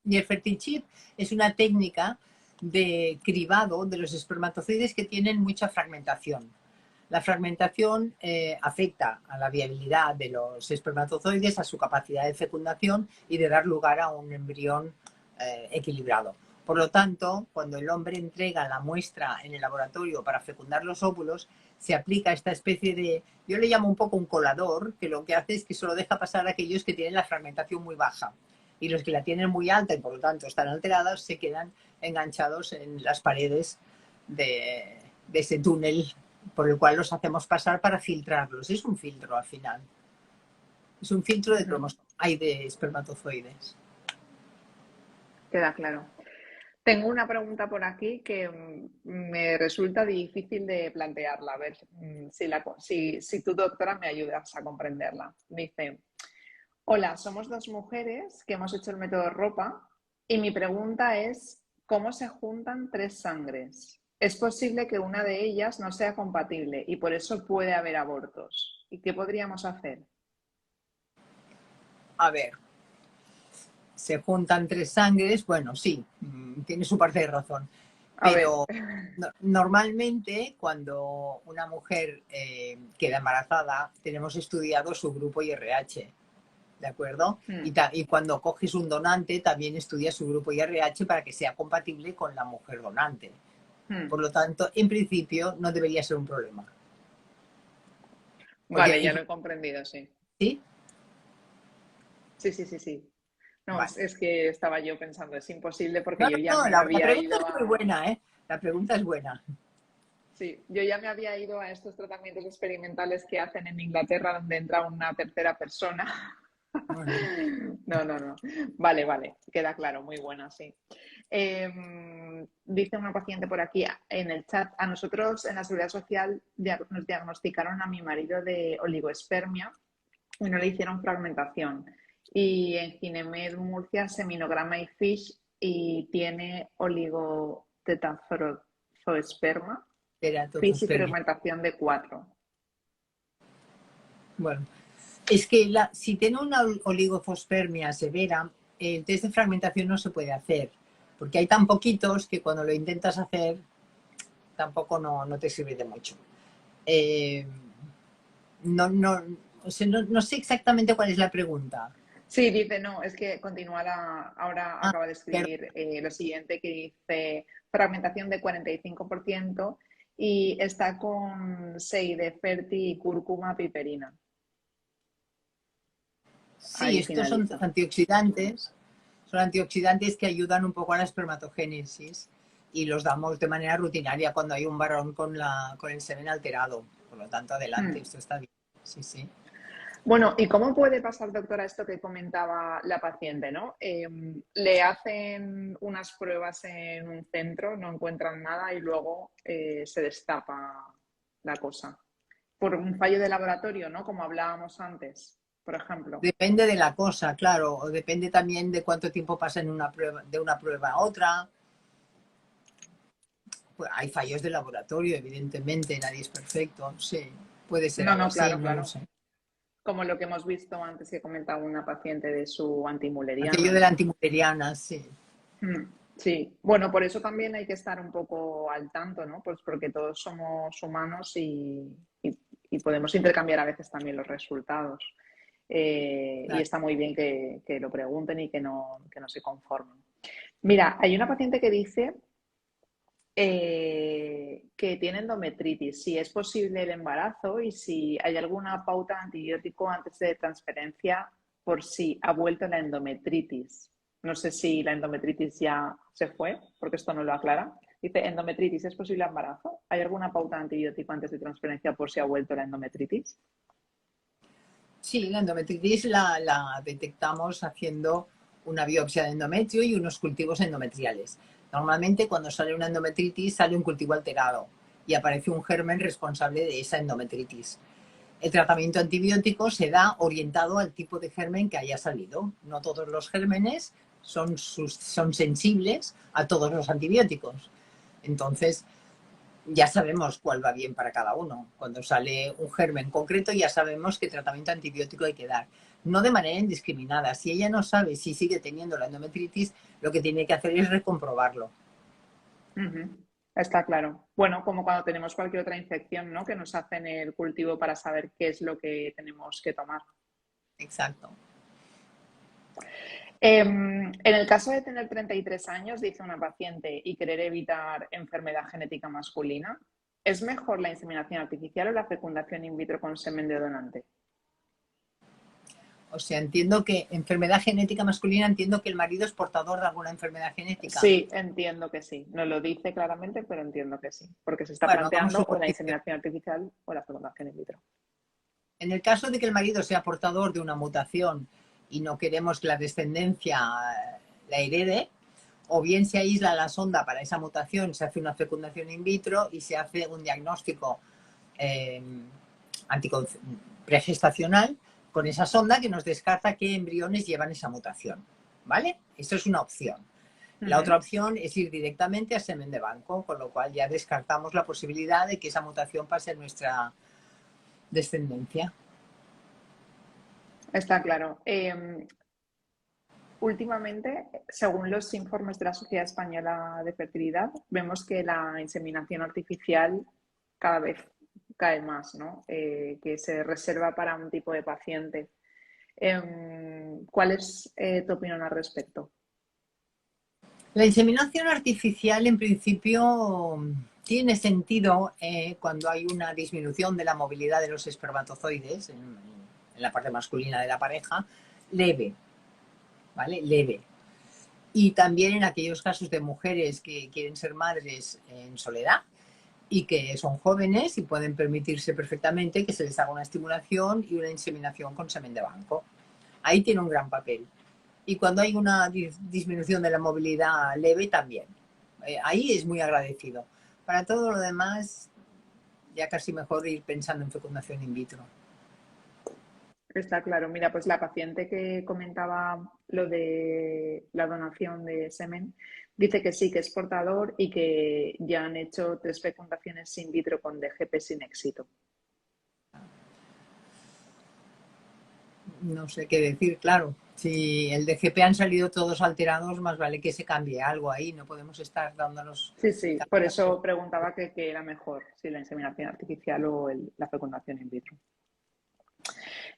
Y el fertil chip es una técnica de cribado de los espermatozoides que tienen mucha fragmentación. La fragmentación afecta a la viabilidad de los espermatozoides, a su capacidad de fecundación y de dar lugar a un embrión equilibrado. Por lo tanto, cuando el hombre entrega la muestra en el laboratorio para fecundar los óvulos, se aplica esta especie de, yo le llamo un poco un colador, que lo que hace es que solo deja pasar a aquellos que tienen la fragmentación muy baja. Y los que la tienen muy alta y por lo tanto están alterados se quedan enganchados en las paredes de ese túnel por el cual los hacemos pasar para filtrarlos. Es un filtro al final. Es un filtro de cromosomas, hay de espermatozoides. Queda claro. Tengo una pregunta por aquí que me resulta difícil de plantearla. A ver si tu doctora me ayudas a comprenderla. Dice, hola, somos dos mujeres que hemos hecho el método ROPA y mi pregunta es, ¿cómo se juntan tres sangres? Es posible que una de ellas no sea compatible y por eso puede haber abortos. ¿Y qué podríamos hacer? A ver, se juntan tres sangres, bueno, sí, tiene su parte de razón. Pero normalmente cuando una mujer queda embarazada, tenemos estudiado su grupo IRH, ¿de acuerdo? Y cuando coges un donante, también estudias su grupo IRH para que sea compatible con la mujer donante. Por lo tanto, en principio, no debería ser un problema. Vale, ya lo he comprendido, sí. ¿Sí? Sí. No, Vale. es que estaba yo pensando, es imposible porque No, yo ya no, me la había pregunta ido es muy a... buena, ¿eh? La pregunta es buena. Sí, yo ya me había ido a estos tratamientos experimentales que hacen en Inglaterra donde entra una tercera persona. Muy bien. No. Vale, queda claro, muy buena, sí. Dice una paciente por aquí en el chat, a nosotros en la Seguridad Social nos diagnosticaron a mi marido de oligoespermia y no le hicieron fragmentación. Y en Ginemed Murcia, seminograma y FISH y tiene oligotetazooesperma, FISH y Teratotospermia. fragmentación de 4. Bueno, es que si tiene una oligofospermia severa, el test de fragmentación no se puede hacer, porque hay tan poquitos que cuando lo intentas hacer tampoco no te sirve de mucho. No sé exactamente cuál es la pregunta. Sí, dice, no, es que ahora Ah, acaba de escribir lo siguiente que dice fragmentación de 45% y está con Seide, Ferti y cúrcuma piperina. sí, Ahí estos son finaliza. antioxidantes que ayudan un poco a la espermatogénesis y los damos de manera rutinaria cuando hay un varón con el semen alterado. Por lo tanto, adelante, esto está bien. Sí, sí. Bueno, ¿y cómo puede pasar, doctora, esto que comentaba la paciente, ¿no? Le hacen unas pruebas en un centro, no encuentran nada y luego se destapa la cosa. Por un fallo de laboratorio, ¿no? Como hablábamos antes, por ejemplo. Depende de la cosa, claro, o depende también de cuánto tiempo pasa en una prueba, de una prueba a otra. Pues hay fallos de laboratorio, evidentemente, nadie es perfecto, sí, puede ser algo No, así, claro, no lo claro. sé. Como lo que hemos visto antes que comentaba una paciente de su Aquello antimuleriana, de la ¿no? antimulleriana, sí. Sí, bueno, por eso también hay que estar un poco al tanto, ¿no? Pues porque todos somos humanos y podemos intercambiar a veces también los resultados. Y Claro. está muy bien que lo pregunten y que no se conformen. Mira, hay una paciente que dice que tiene endometritis, si es posible el embarazo y si hay alguna pauta de antibiótico antes de transferencia por si ha vuelto la endometritis. No sé si la endometritis ya se fue, porque esto no lo aclara. Dice, endometritis, ¿es posible embarazo? ¿Hay alguna pauta de antibiótico antes de transferencia por si ha vuelto la endometritis? Sí, la endometritis la detectamos haciendo una biopsia de endometrio y unos cultivos endometriales. Normalmente cuando sale una endometritis sale un cultivo alterado y aparece un germen responsable de esa endometritis. El tratamiento antibiótico se da orientado al tipo de germen que haya salido. No todos los gérmenes son sensibles a todos los antibióticos. Entonces, ya sabemos cuál va bien para cada uno. Cuando sale un germen concreto ya sabemos qué tratamiento antibiótico hay que dar. No de manera indiscriminada. Si ella no sabe si sigue teniendo la endometritis, lo que tiene que hacer es recomprobarlo. Está claro. Bueno, como cuando tenemos cualquier otra infección, ¿no? Que nos hacen el cultivo para saber qué es lo que tenemos que tomar. Exacto. En el caso de tener 33 años, dice una paciente, y querer evitar enfermedad genética masculina, ¿es mejor la inseminación artificial o la fecundación in vitro con semen de donante? O sea, entiendo que enfermedad genética masculina, entiendo que el marido es portador de alguna enfermedad genética. Sí, entiendo que sí. No lo dice claramente, pero entiendo que sí. Porque se está Bueno, hagamos planteando o la suposición. inseminación artificial o la fecundación in vitro. En el caso de que el marido sea portador de una mutación y no queremos que la descendencia la herede, o bien se aísla la sonda para esa mutación, se hace una fecundación in vitro y se hace un diagnóstico eh, pregestacional con esa sonda que nos descarta qué embriones llevan esa mutación. ¿Vale? Eso es una opción. La otra opción es ir directamente a semen de banco, con lo cual ya descartamos la posibilidad de que esa mutación pase a nuestra descendencia. Está claro. Últimamente, según los informes de la Sociedad Española de Fertilidad, vemos que la inseminación artificial cada vez cae más, ¿no? Que se reserva para un tipo de paciente. ¿Cuál es tu opinión al respecto? La inseminación artificial, en principio, tiene sentido cuando hay una disminución de la movilidad de los espermatozoides en la parte masculina de la pareja, leve, ¿vale? Leve. Y también en aquellos casos de mujeres que quieren ser madres en soledad y que son jóvenes y pueden permitirse perfectamente que se les haga una estimulación y una inseminación con semen de banco. Ahí tiene un gran papel. Y cuando hay una disminución de la movilidad leve también. Ahí es muy agradecido. Para todo lo demás, ya casi mejor ir pensando en fecundación in vitro. Está claro. Mira, pues la paciente que comentaba lo de la donación de semen dice que sí, que es portador y que ya han hecho 3 fecundaciones in vitro con DGP sin éxito. No sé qué decir, claro. Si el DGP han salido todos alterados, más vale que se cambie algo ahí. No podemos estar dándonos... Sí, sí, por eso preguntaba que era mejor, si la inseminación artificial o la fecundación in vitro.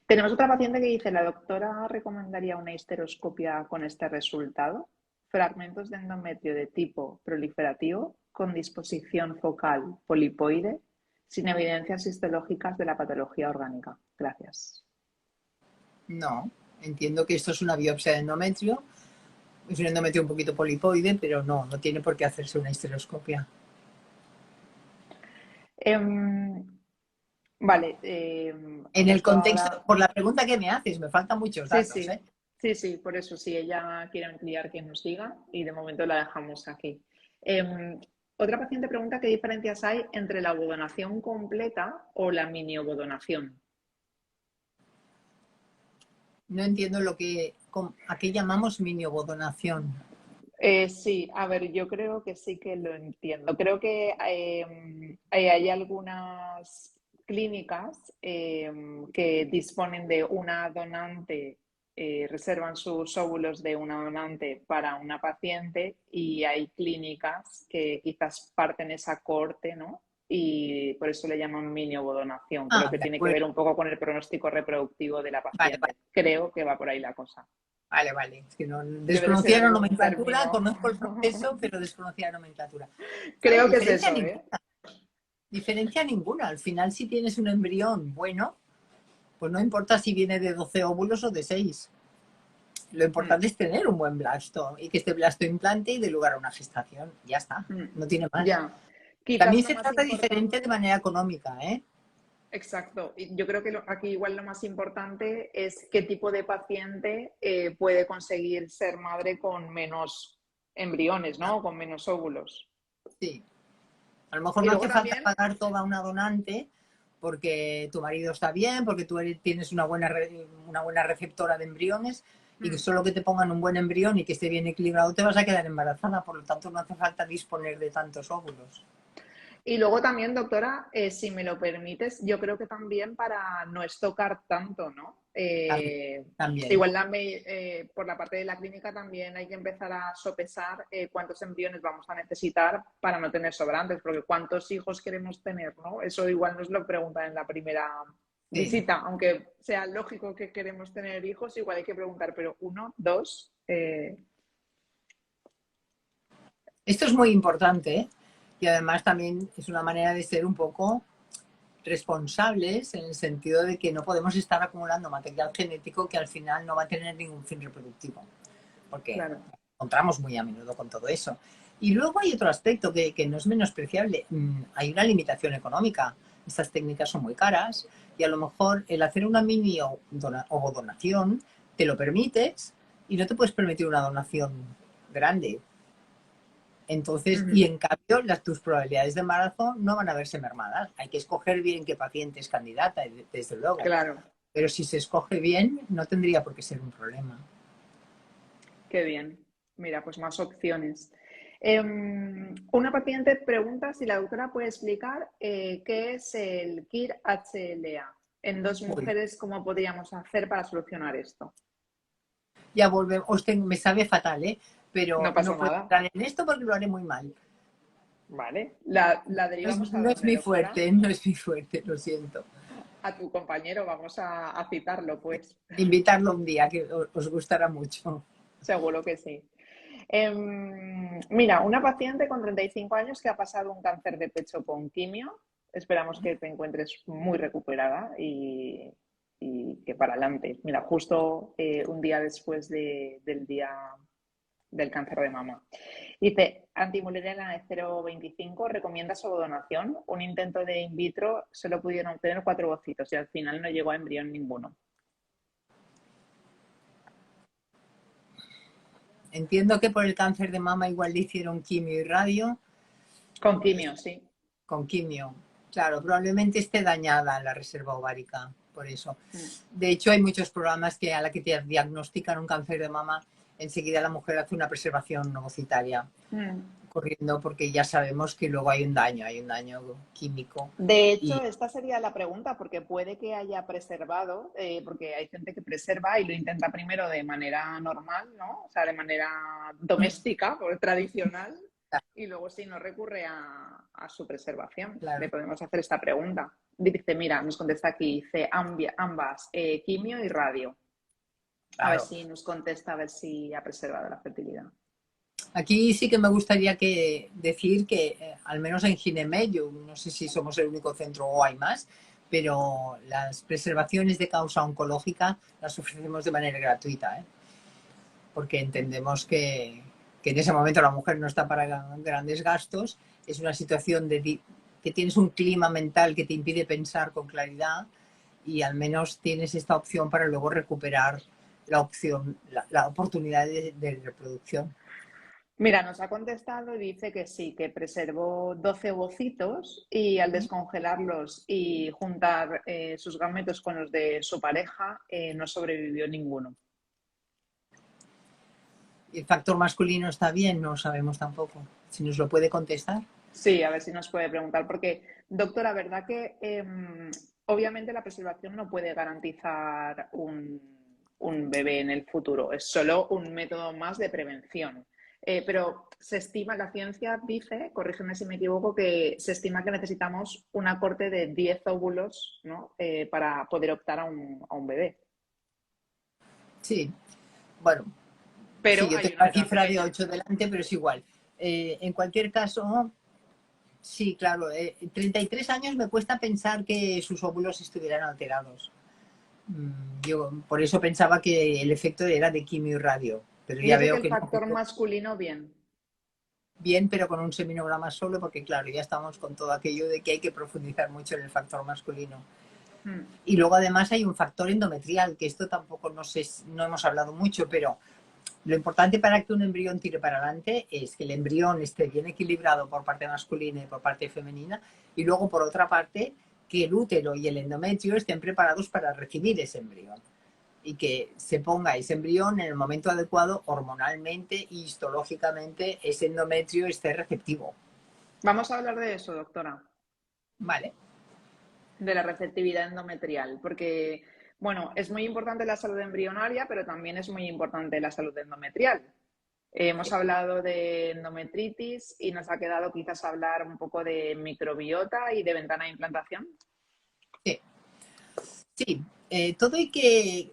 Tenemos otra paciente que dice, ¿la doctora recomendaría una histeroscopia con este resultado? Fragmentos de endometrio de tipo proliferativo con disposición focal polipoide sin evidencias histológicas de la patología orgánica. Gracias. No, entiendo que esto es una biopsia de endometrio. Es un endometrio un poquito polipoide, pero no tiene por qué hacerse una histeroscopia. Vale. En el contexto, Ahora... por la pregunta que me haces, me faltan muchos Sí, datos, sí. ¿eh? Sí, sí, por eso si ella quiere ampliar que nos diga y de momento la dejamos aquí. Otra paciente pregunta qué diferencias hay entre la ovodonación completa o la mini ovodonación. No entiendo a qué llamamos miniovodonación. Sí, a ver, yo creo que sí que lo entiendo. Creo que hay algunas clínicas que disponen de una donante, reservan sus óvulos de una donante para una paciente y hay clínicas que quizás parten esa cohorte, ¿no? Y por eso le llaman mini ovodonación. Creo Ah, que de tiene que ver acuerdo. un poco con el pronóstico reproductivo de la Vale, paciente. Creo que va por ahí la cosa. vale, vale. Es que no, Debe ser desconocía la algún nomenclatura, término. conozco el proceso, pero desconocía la nomenclatura. No, Creo que es diferencia eso, ninguna. ¿eh? Diferencia ninguna. Al final, si tienes un embrión bueno, pues no importa si viene de 12 óvulos o de 6. Lo importante es tener un buen blasto y que este blasto implante y dé lugar a una gestación. Ya está, no tiene más. Ya. Quizás También lo se más trata diferente de importante, manera económica, ¿eh? exacto. Y yo creo que aquí igual lo más importante es qué tipo de paciente puede conseguir ser madre con menos embriones, ¿no? O con menos óvulos. Sí. A lo mejor Y no luego hace falta también, pagar toda una donante porque tu marido está bien, porque tú tienes una buena receptora de embriones y que mm, solo que te pongan un buen embrión y que esté bien equilibrado te vas a quedar embarazada, por lo tanto no hace falta disponer de tantos óvulos. y luego también, doctora, si me lo permites, yo creo que también para no estocar tanto, ¿no? También. Igual por la parte de la clínica también hay que empezar a sopesar cuántos embriones vamos a necesitar para no tener sobrantes, porque cuántos hijos queremos tener, ¿no? Eso igual nos lo preguntan en la primera Sí. visita, aunque sea lógico que queremos tener hijos, igual hay que preguntar, pero uno, dos. Esto es muy importante, ¿eh? Y además también es una manera de ser un poco responsables en el sentido de que no podemos estar acumulando material genético que al final no va a tener ningún fin reproductivo, porque Claro. nos encontramos muy a menudo con todo eso. Y luego hay otro aspecto que no es menospreciable. Hay una limitación económica. Estas técnicas son muy caras y a lo mejor el hacer una mini ovodonación te lo permites y no te puedes permitir una donación grande. Entonces, y en cambio, tus probabilidades de embarazo no van a verse mermadas. Hay que escoger bien qué paciente es candidata, desde luego. Claro. Pero si se escoge bien, no tendría por qué ser un problema. Qué bien. Mira, pues más opciones. Una paciente pregunta si la doctora puede explicar qué es el KIR-HLA. En 2 Uy, mujeres, ¿cómo podríamos hacer para solucionar esto? ya volvemos, me sabe fatal, ¿eh? Pero No pasa no puedo nada. entrar en esto porque lo haré muy mal. Vale. ¿La No es, derivamos a no es dónde, mi doctora? fuerte, no es mi fuerte, lo siento. A tu compañero, vamos a citarlo, pues. Invitarlo un día, que os gustará mucho. Seguro que sí. Mira, una paciente con 35 años que ha pasado un cáncer de pecho con quimio. Esperamos que te encuentres muy recuperada y que para adelante. Mira, justo un día después del día del cáncer de mama. Dice, antimurina de 0,25 recomienda donación. Un intento de in vitro solo pudieron obtener 4 ovocitos y al final no llegó a embrión ninguno. Entiendo que por el cáncer de mama igual le hicieron quimio y radio. Con quimio, sí. Con quimio. Claro, probablemente esté dañada la reserva ovárica, por eso. De hecho, hay muchos programas que a la que te diagnostican un cáncer de mama, enseguida la mujer hace una preservación ovocitaria corriendo, porque ya sabemos que luego hay un daño químico. De hecho, esta sería la pregunta, porque puede que haya preservado, porque hay gente que preserva y lo intenta primero de manera normal, ¿no? O sea, de manera doméstica o tradicional, y luego si no recurre a su preservación. Claro. Le podemos hacer esta pregunta. Dice, mira, nos contesta aquí, dice ambas, quimio y radio. Claro. A ver si nos contesta, a ver si ha preservado la fertilidad. Aquí sí que me gustaría decir que, al menos en Ginemed, yo no sé si somos el único centro o hay más, pero las preservaciones de causa oncológica las ofrecemos de manera gratuita, porque entendemos que en ese momento la mujer no está para grandes gastos, es una situación que tienes un clima mental que te impide pensar con claridad y al menos tienes esta opción para luego recuperar la oportunidad de reproducción. Mira, nos ha contestado y dice que sí, que preservó 12 ovocitos y al descongelarlos y juntar sus gametos con los de su pareja, no sobrevivió ninguno. ¿El factor masculino está bien? No sabemos tampoco. Si nos lo puede contestar. Sí, a ver si nos puede preguntar, porque, doctora, ¿verdad que obviamente la preservación no puede garantizar un bebé en el futuro? Es solo un método más de prevención. Pero se estima, la ciencia dice, corrígeme si me equivoco, que se estima que necesitamos un aporte de 10 óvulos, ¿no? Para poder optar a un bebé. Sí, bueno, pero sí, yo tengo la cifra de 8 delante, pero es igual. En cualquier caso, sí, claro, 33 años me cuesta pensar que sus óvulos estuvieran alterados. Yo por eso pensaba que el efecto era de quimio y radio. Pero ya veo que el factor masculino, bien. Bien, pero con un seminograma solo, porque claro, ya estamos con todo aquello de que hay que profundizar mucho en el factor masculino. Y luego además hay un factor endometrial, que esto tampoco no hemos hablado mucho, pero lo importante para que un embrión tire para adelante es que el embrión esté bien equilibrado por parte masculina y por parte femenina, y luego por otra parte que el útero y el endometrio estén preparados para recibir ese embrión y que se ponga ese embrión en el momento adecuado hormonalmente y histológicamente ese endometrio esté receptivo. Vamos a hablar de eso, doctora. Vale. De la receptividad endometrial, porque, bueno, es muy importante la salud embrionaria, pero también es muy importante la salud endometrial. Hemos hablado de endometritis y nos ha quedado quizás hablar un poco de microbiota y de ventana de implantación. Sí, sí. Todo y que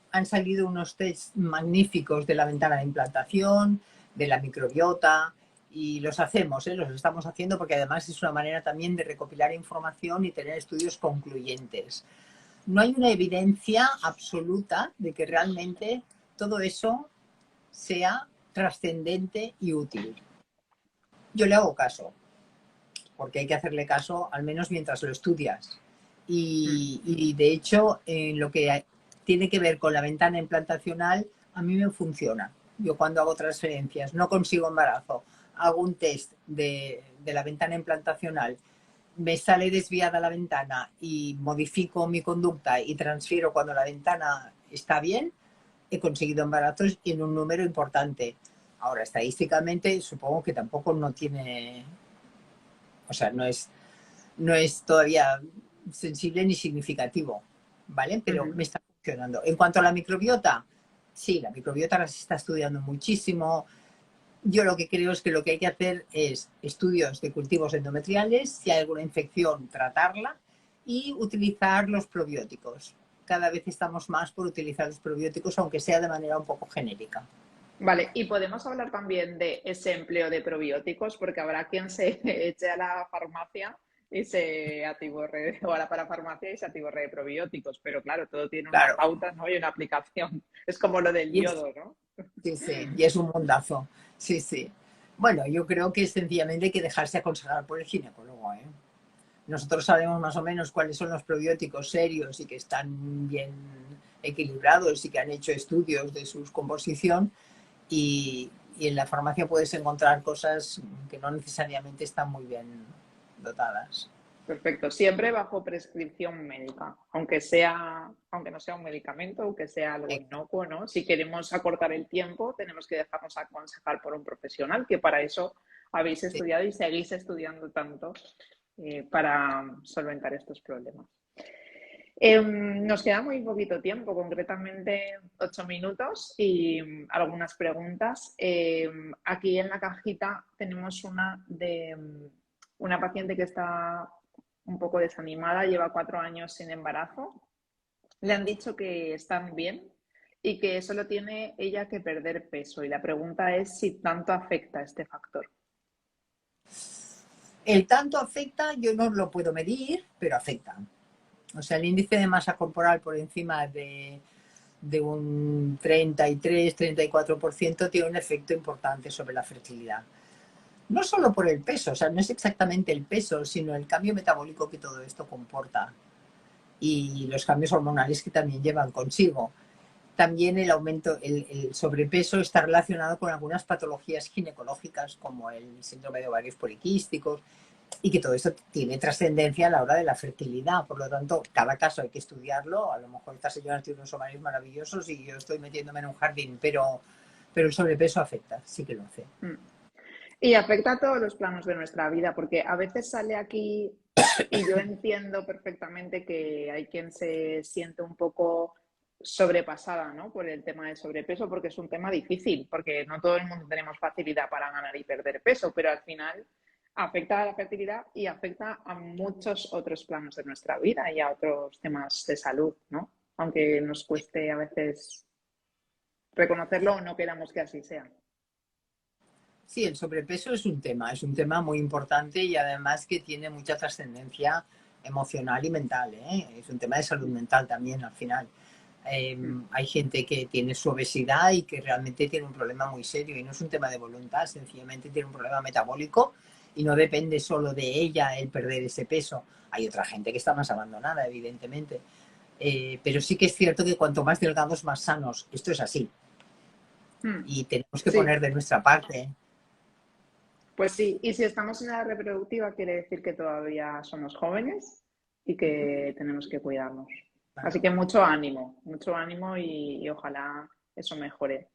han salido unos test magníficos de la ventana de implantación, de la microbiota, y los hacemos, los estamos haciendo porque además es una manera también de recopilar información y tener estudios concluyentes. No hay una evidencia absoluta de que realmente todo eso sea trascendente y útil. Yo le hago caso, porque hay que hacerle caso al menos mientras lo estudias. Y de hecho, en lo que tiene que ver con la ventana implantacional, a mí me funciona. Yo cuando hago transferencias, no consigo embarazo, hago un test de la ventana implantacional, me sale desviada la ventana y modifico mi conducta y transfiero cuando la ventana está bien, he conseguido embarazos en un número importante. Ahora, estadísticamente, supongo que tampoco no tiene... O sea, no es todavía sensible ni significativo, ¿vale? Pero me está funcionando. En cuanto a la microbiota, sí, la microbiota la se está estudiando muchísimo. Yo lo que creo es que lo que hay que hacer es estudios de cultivos endometriales, si hay alguna infección, tratarla y utilizar los probióticos. Cada vez estamos más por utilizar los probióticos, aunque sea de manera un poco genérica. Vale, y podemos hablar también de ese empleo de probióticos, porque habrá quien se eche a la farmacia y se atiborre, o a la parafarmacia y se atiborre de probióticos, pero claro, todo tiene una Claro. pauta, ¿no? Y una aplicación. Es como lo del Y es, yodo, ¿no? sí, sí, y es un mundazo. Sí, sí. Bueno, yo creo que sencillamente hay que dejarse aconsejar por el ginecólogo, ¿eh? Nosotros sabemos más o menos cuáles son los probióticos serios y que están bien equilibrados y que han hecho estudios de su composición y en la farmacia puedes encontrar cosas que no necesariamente están muy bien dotadas. Perfecto. Siempre bajo prescripción médica, aunque no sea un medicamento, aunque sea algo inocuo, ¿no? Si queremos acortar el tiempo, tenemos que dejarnos aconsejar por un profesional, que para eso habéis Sí. estudiado y seguís estudiando tanto para solventar estos problemas. Nos queda muy poquito tiempo, concretamente 8 minutos y algunas preguntas. Aquí en la cajita tenemos una de una paciente que está un poco desanimada, lleva 4 años sin embarazo. Le han dicho que están bien y que solo tiene ella que perder peso. Y la pregunta es si tanto afecta este factor. El tanto afecta, yo no lo puedo medir, pero afecta. O sea, el índice de masa corporal por encima de un 33-34% tiene un efecto importante sobre la fertilidad. No solo por el peso, o sea, no es exactamente el peso, sino el cambio metabólico que todo esto comporta y los cambios hormonales que también llevan consigo. También el aumento, el sobrepeso está relacionado con algunas patologías ginecológicas como el síndrome de ovarios poliquísticos y que todo eso tiene trascendencia a la hora de la fertilidad. Por lo tanto, cada caso hay que estudiarlo. A lo mejor esta señora tiene unos ovarios maravillosos y yo estoy metiéndome en un jardín, pero el sobrepeso afecta, sí que lo hace. Y afecta a todos los planos de nuestra vida, porque a veces sale aquí y yo entiendo perfectamente que hay quien se siente un poco sobrepasada, ¿no? Por el tema del sobrepeso, porque es un tema difícil, porque no todo el mundo tenemos facilidad para ganar y perder peso, pero al final afecta a la fertilidad y afecta a muchos otros planos de nuestra vida y a otros temas de salud, ¿no? Aunque nos cueste a veces reconocerlo o no queramos que así sea. Sí, el sobrepeso es un tema muy importante y además que tiene mucha trascendencia emocional y mental, ¿eh? Es un tema de salud mental también al final. Hay gente que tiene su obesidad y que realmente tiene un problema muy serio y no es un tema de voluntad, sencillamente tiene un problema metabólico y no depende solo de ella el perder ese peso. Hay otra gente que está más abandonada, evidentemente. Pero sí que es cierto que cuanto más delgados, más sanos. Esto es así. Y tenemos que Sí, poner de nuestra parte. pues sí, y si estamos en edad reproductiva quiere decir que todavía somos jóvenes y que tenemos que cuidarnos. Así Claro. que mucho ánimo y ojalá eso mejore.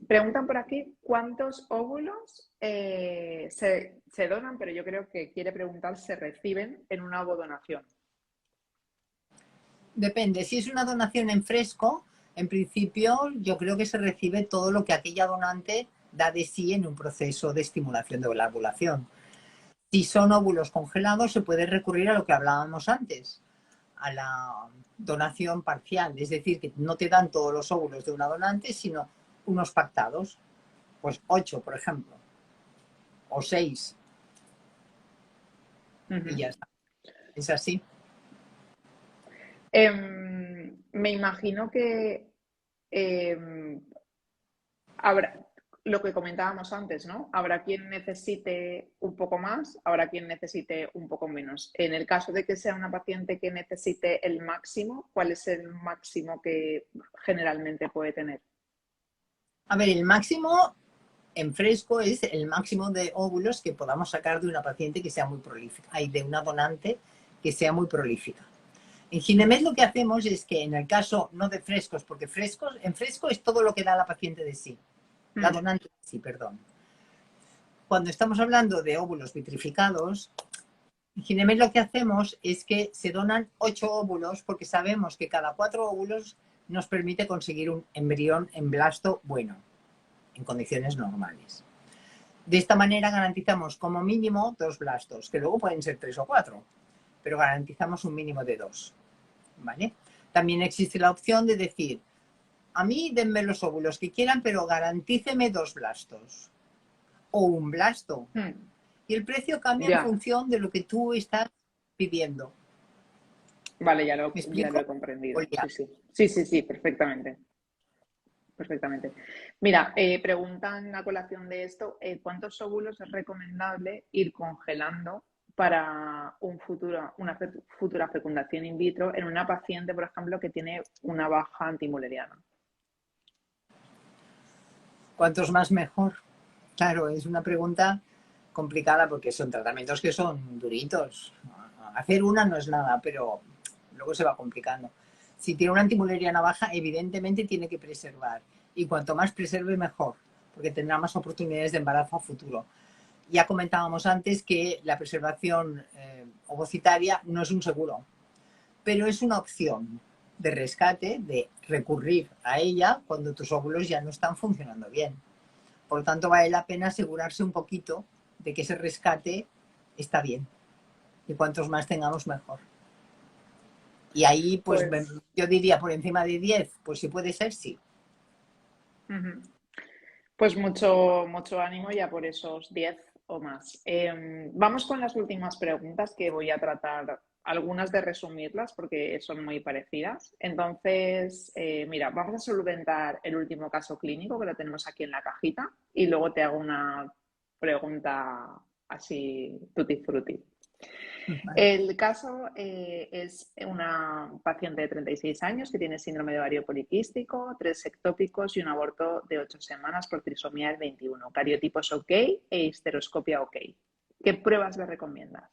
Preguntan por aquí cuántos óvulos se donan, pero yo creo que quiere preguntar se reciben en una ovodonación. Depende, si es una donación en fresco, en principio yo creo que se recibe todo lo que aquella donante da de sí en un proceso de estimulación de la ovulación. Si son óvulos congelados, se puede recurrir a lo que hablábamos antes, a la donación parcial, es decir, que no te dan todos los óvulos de una donante, sino unos pactados, pues 8, por ejemplo, o 6, y ya está. Es así. Me imagino que eh, habrá, lo que comentábamos antes, ¿no? Habrá quien necesite un poco más, habrá quien necesite un poco menos. En el caso de que sea una paciente que necesite el máximo, ¿cuál es el máximo que generalmente puede tener? A ver, el máximo en fresco es el máximo de óvulos que podamos sacar de una paciente que sea muy prolífica, hay de una donante que sea muy prolífica. En Ginemed lo que hacemos es que en el caso no de frescos, porque en fresco es todo lo que da la paciente de sí, la donante de sí, perdón. Cuando estamos hablando de óvulos vitrificados, en Ginemed lo que hacemos es que se donan 8 óvulos porque sabemos que cada 4 óvulos nos permite conseguir un embrión en blasto bueno, en condiciones normales. De esta manera garantizamos como mínimo 2 blastos, que luego pueden ser 3 o 4, pero garantizamos un mínimo de 2. ¿Vale? También existe la opción de decir, a mí denme los óvulos que quieran, pero garantíceme 2 blastos o un blasto. Y el precio cambia en Ya, función de lo que tú estás pidiendo. vale, ¿Me ya lo explico? he comprendido. Julia? Sí, perfectamente. Perfectamente. Mira, preguntan a colación de esto, ¿cuántos óvulos es recomendable ir congelando para una futura fecundación in vitro en una paciente, por ejemplo, que tiene una baja antimuleriana? ¿Cuántos más mejor? Claro, es una pregunta complicada porque son tratamientos que son duritos. Hacer una no es nada, pero luego se va complicando. Si tiene una antimuleriana baja, evidentemente tiene que preservar. Y cuanto más preserve, mejor, porque tendrá más oportunidades de embarazo a futuro. Ya comentábamos antes que la preservación ovocitaria no es un seguro, pero es una opción de rescate, de recurrir a ella cuando tus óvulos ya no están funcionando bien. Por lo tanto, vale la pena asegurarse un poquito de que ese rescate está bien. Y cuantos más tengamos, mejor. Y ahí, pues Pues, yo diría por encima de 10, pues si puede ser, sí. pues mucho ánimo ya por esos 10 o más. Vamos con las últimas preguntas que voy a tratar, algunas de resumirlas porque son muy parecidas. Entonces, mira, vamos a solventar el último caso clínico que lo tenemos aquí en la cajita y luego te hago una pregunta así tutti frutti. Vale. El caso es una paciente de 36 años que tiene síndrome de ovario poliquístico, 3 ectópicos y un aborto de 8 semanas por trisomía del 21. Cariotipos ok e histeroscopia ok. ¿Qué pruebas le recomiendas?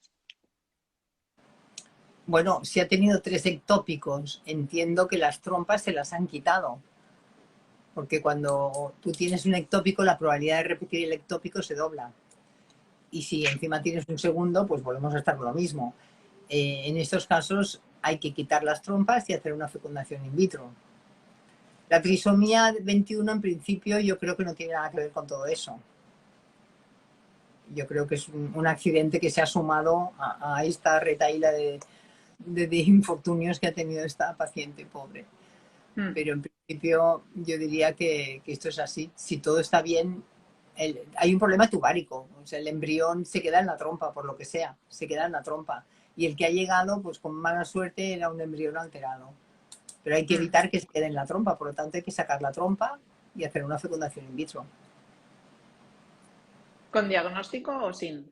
Bueno, si ha tenido 3 ectópicos, entiendo que las trompas se las han quitado. Porque cuando tú tienes un ectópico, la probabilidad de repetir el ectópico se dobla. Y si encima tienes un segundo, pues volvemos a estar con lo mismo. En estos casos hay que quitar las trompas y hacer una fecundación in vitro. La trisomía 21 en principio yo creo que no tiene nada que ver con todo eso. Yo creo que es un accidente que se ha sumado a esta retahíla de infortunios que ha tenido esta paciente pobre. Pero en principio yo diría que esto es así. Si todo está bien, hay un problema tubárico. O sea, el embrión se queda en la trompa, por lo que sea, se queda en la trompa. Y el que ha llegado, pues con mala suerte, era un embrión alterado. Pero hay que evitar que se quede en la trompa, por lo tanto hay que sacar la trompa y hacer una fecundación in vitro. ¿Con diagnóstico o sin?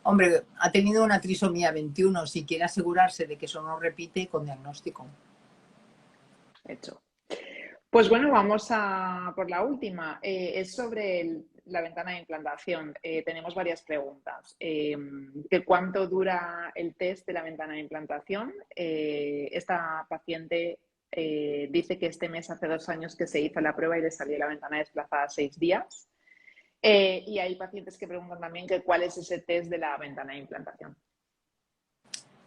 Hombre, ha tenido una trisomía 21, si quiere asegurarse de que eso no repite, con diagnóstico. Hecho. Pues bueno, vamos a por la última. Es sobre la ventana de implantación. Tenemos varias preguntas. ¿Cuánto dura el test de la ventana de implantación? Esta paciente dice que este mes hace 2 años que se hizo la prueba y le salió la ventana desplazada 6 días. Y hay pacientes que preguntan también que cuál es ese test de la ventana de implantación.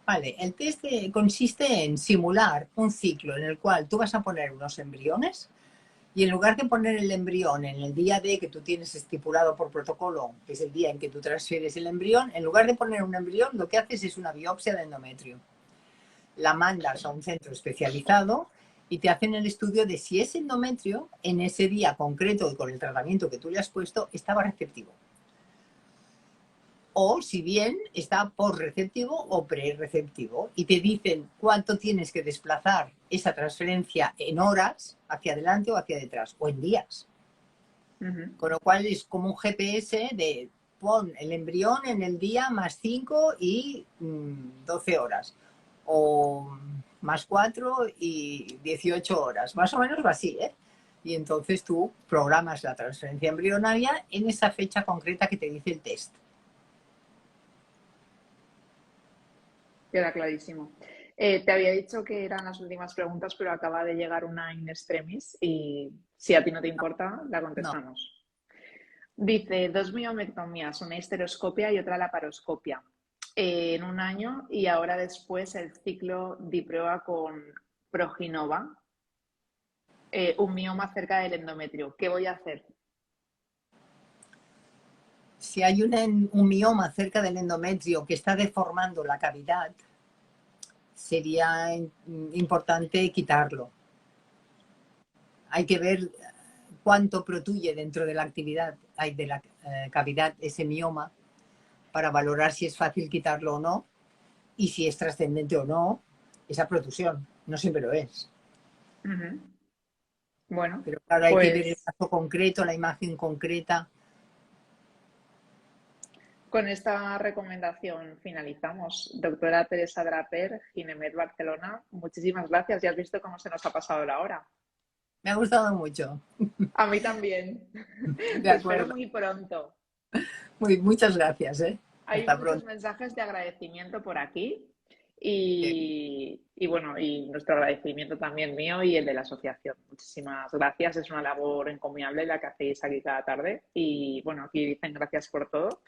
Vale, el test consiste en simular un ciclo en el cual tú vas a poner unos embriones y en lugar de poner el embrión en el día D que tú tienes estipulado por protocolo, que es el día en que tú transfieres el embrión, en lugar de poner un embrión, lo que haces es una biopsia de endometrio. La mandas a un centro especializado y te hacen el estudio de si ese endometrio, en ese día concreto y con el tratamiento que tú le has puesto, estaba receptivo. O si bien está posreceptivo o prereceptivo. Y te dicen cuánto tienes que desplazar esa transferencia en horas hacia adelante o hacia detrás, o en días. Con lo cual es como un GPS de pon el embrión en el día más 5 y 12 horas. O más 4 y 18 horas. Más o menos va así, ¿eh? Y entonces tú programas la transferencia embrionaria en esa fecha concreta que te dice el test. Queda clarísimo. Te había dicho que eran las últimas preguntas, pero acaba de llegar una in extremis y si a ti no te importa, la No. contestamos. Dice, 2 miomectomías, una histeroscopia y otra laparoscopia en un año y ahora después el ciclo diprueba con Proginova, un mioma cerca del endometrio. ¿Qué voy a hacer? Si hay un mioma cerca del endometrio que está deformando la cavidad, sería importante quitarlo. hay que ver cuánto protuye dentro de la actividad, de la cavidad ese mioma, para valorar si es fácil quitarlo o no y si es trascendente o no esa protusión. No siempre lo es. Bueno, Pero claro, hay que ver el pues caso concreto, la imagen concreta. con esta recomendación finalizamos. Doctora Teresa Draper, Ginemet Barcelona, muchísimas gracias. Ya has visto cómo se nos ha pasado la hora. Me ha gustado mucho. A mí también. De Te espero acuerdo. muy pronto. Muchas gracias. Hay Hasta muchos pronto. mensajes de agradecimiento por aquí y bueno, y nuestro agradecimiento también mío y el de la asociación. Muchísimas gracias, es una labor encomiable la que hacéis aquí cada tarde y bueno, aquí dicen gracias por todo.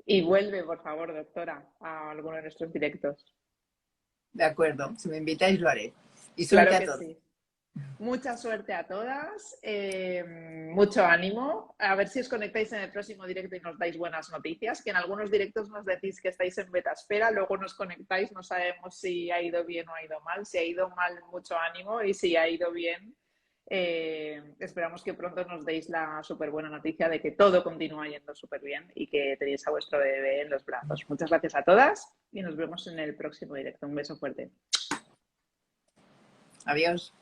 Y vuelve, por favor, doctora, a alguno de nuestros directos. De acuerdo. Si me invitáis, lo haré. Y suerte Claro a que todos. sí. Mucha suerte a todas, mucho ánimo. A ver si os conectáis en el próximo directo y nos dais buenas noticias, que en algunos directos nos decís que estáis en beta espera, luego nos conectáis, no sabemos si ha ido bien o ha ido mal. Si ha ido mal, mucho ánimo, y si ha ido bien, esperamos que pronto nos deis la súper buena noticia de que todo continúa yendo súper bien y que tenéis a vuestro bebé en los brazos. Muchas gracias a todas y nos vemos en el próximo directo. Un beso fuerte. Adiós.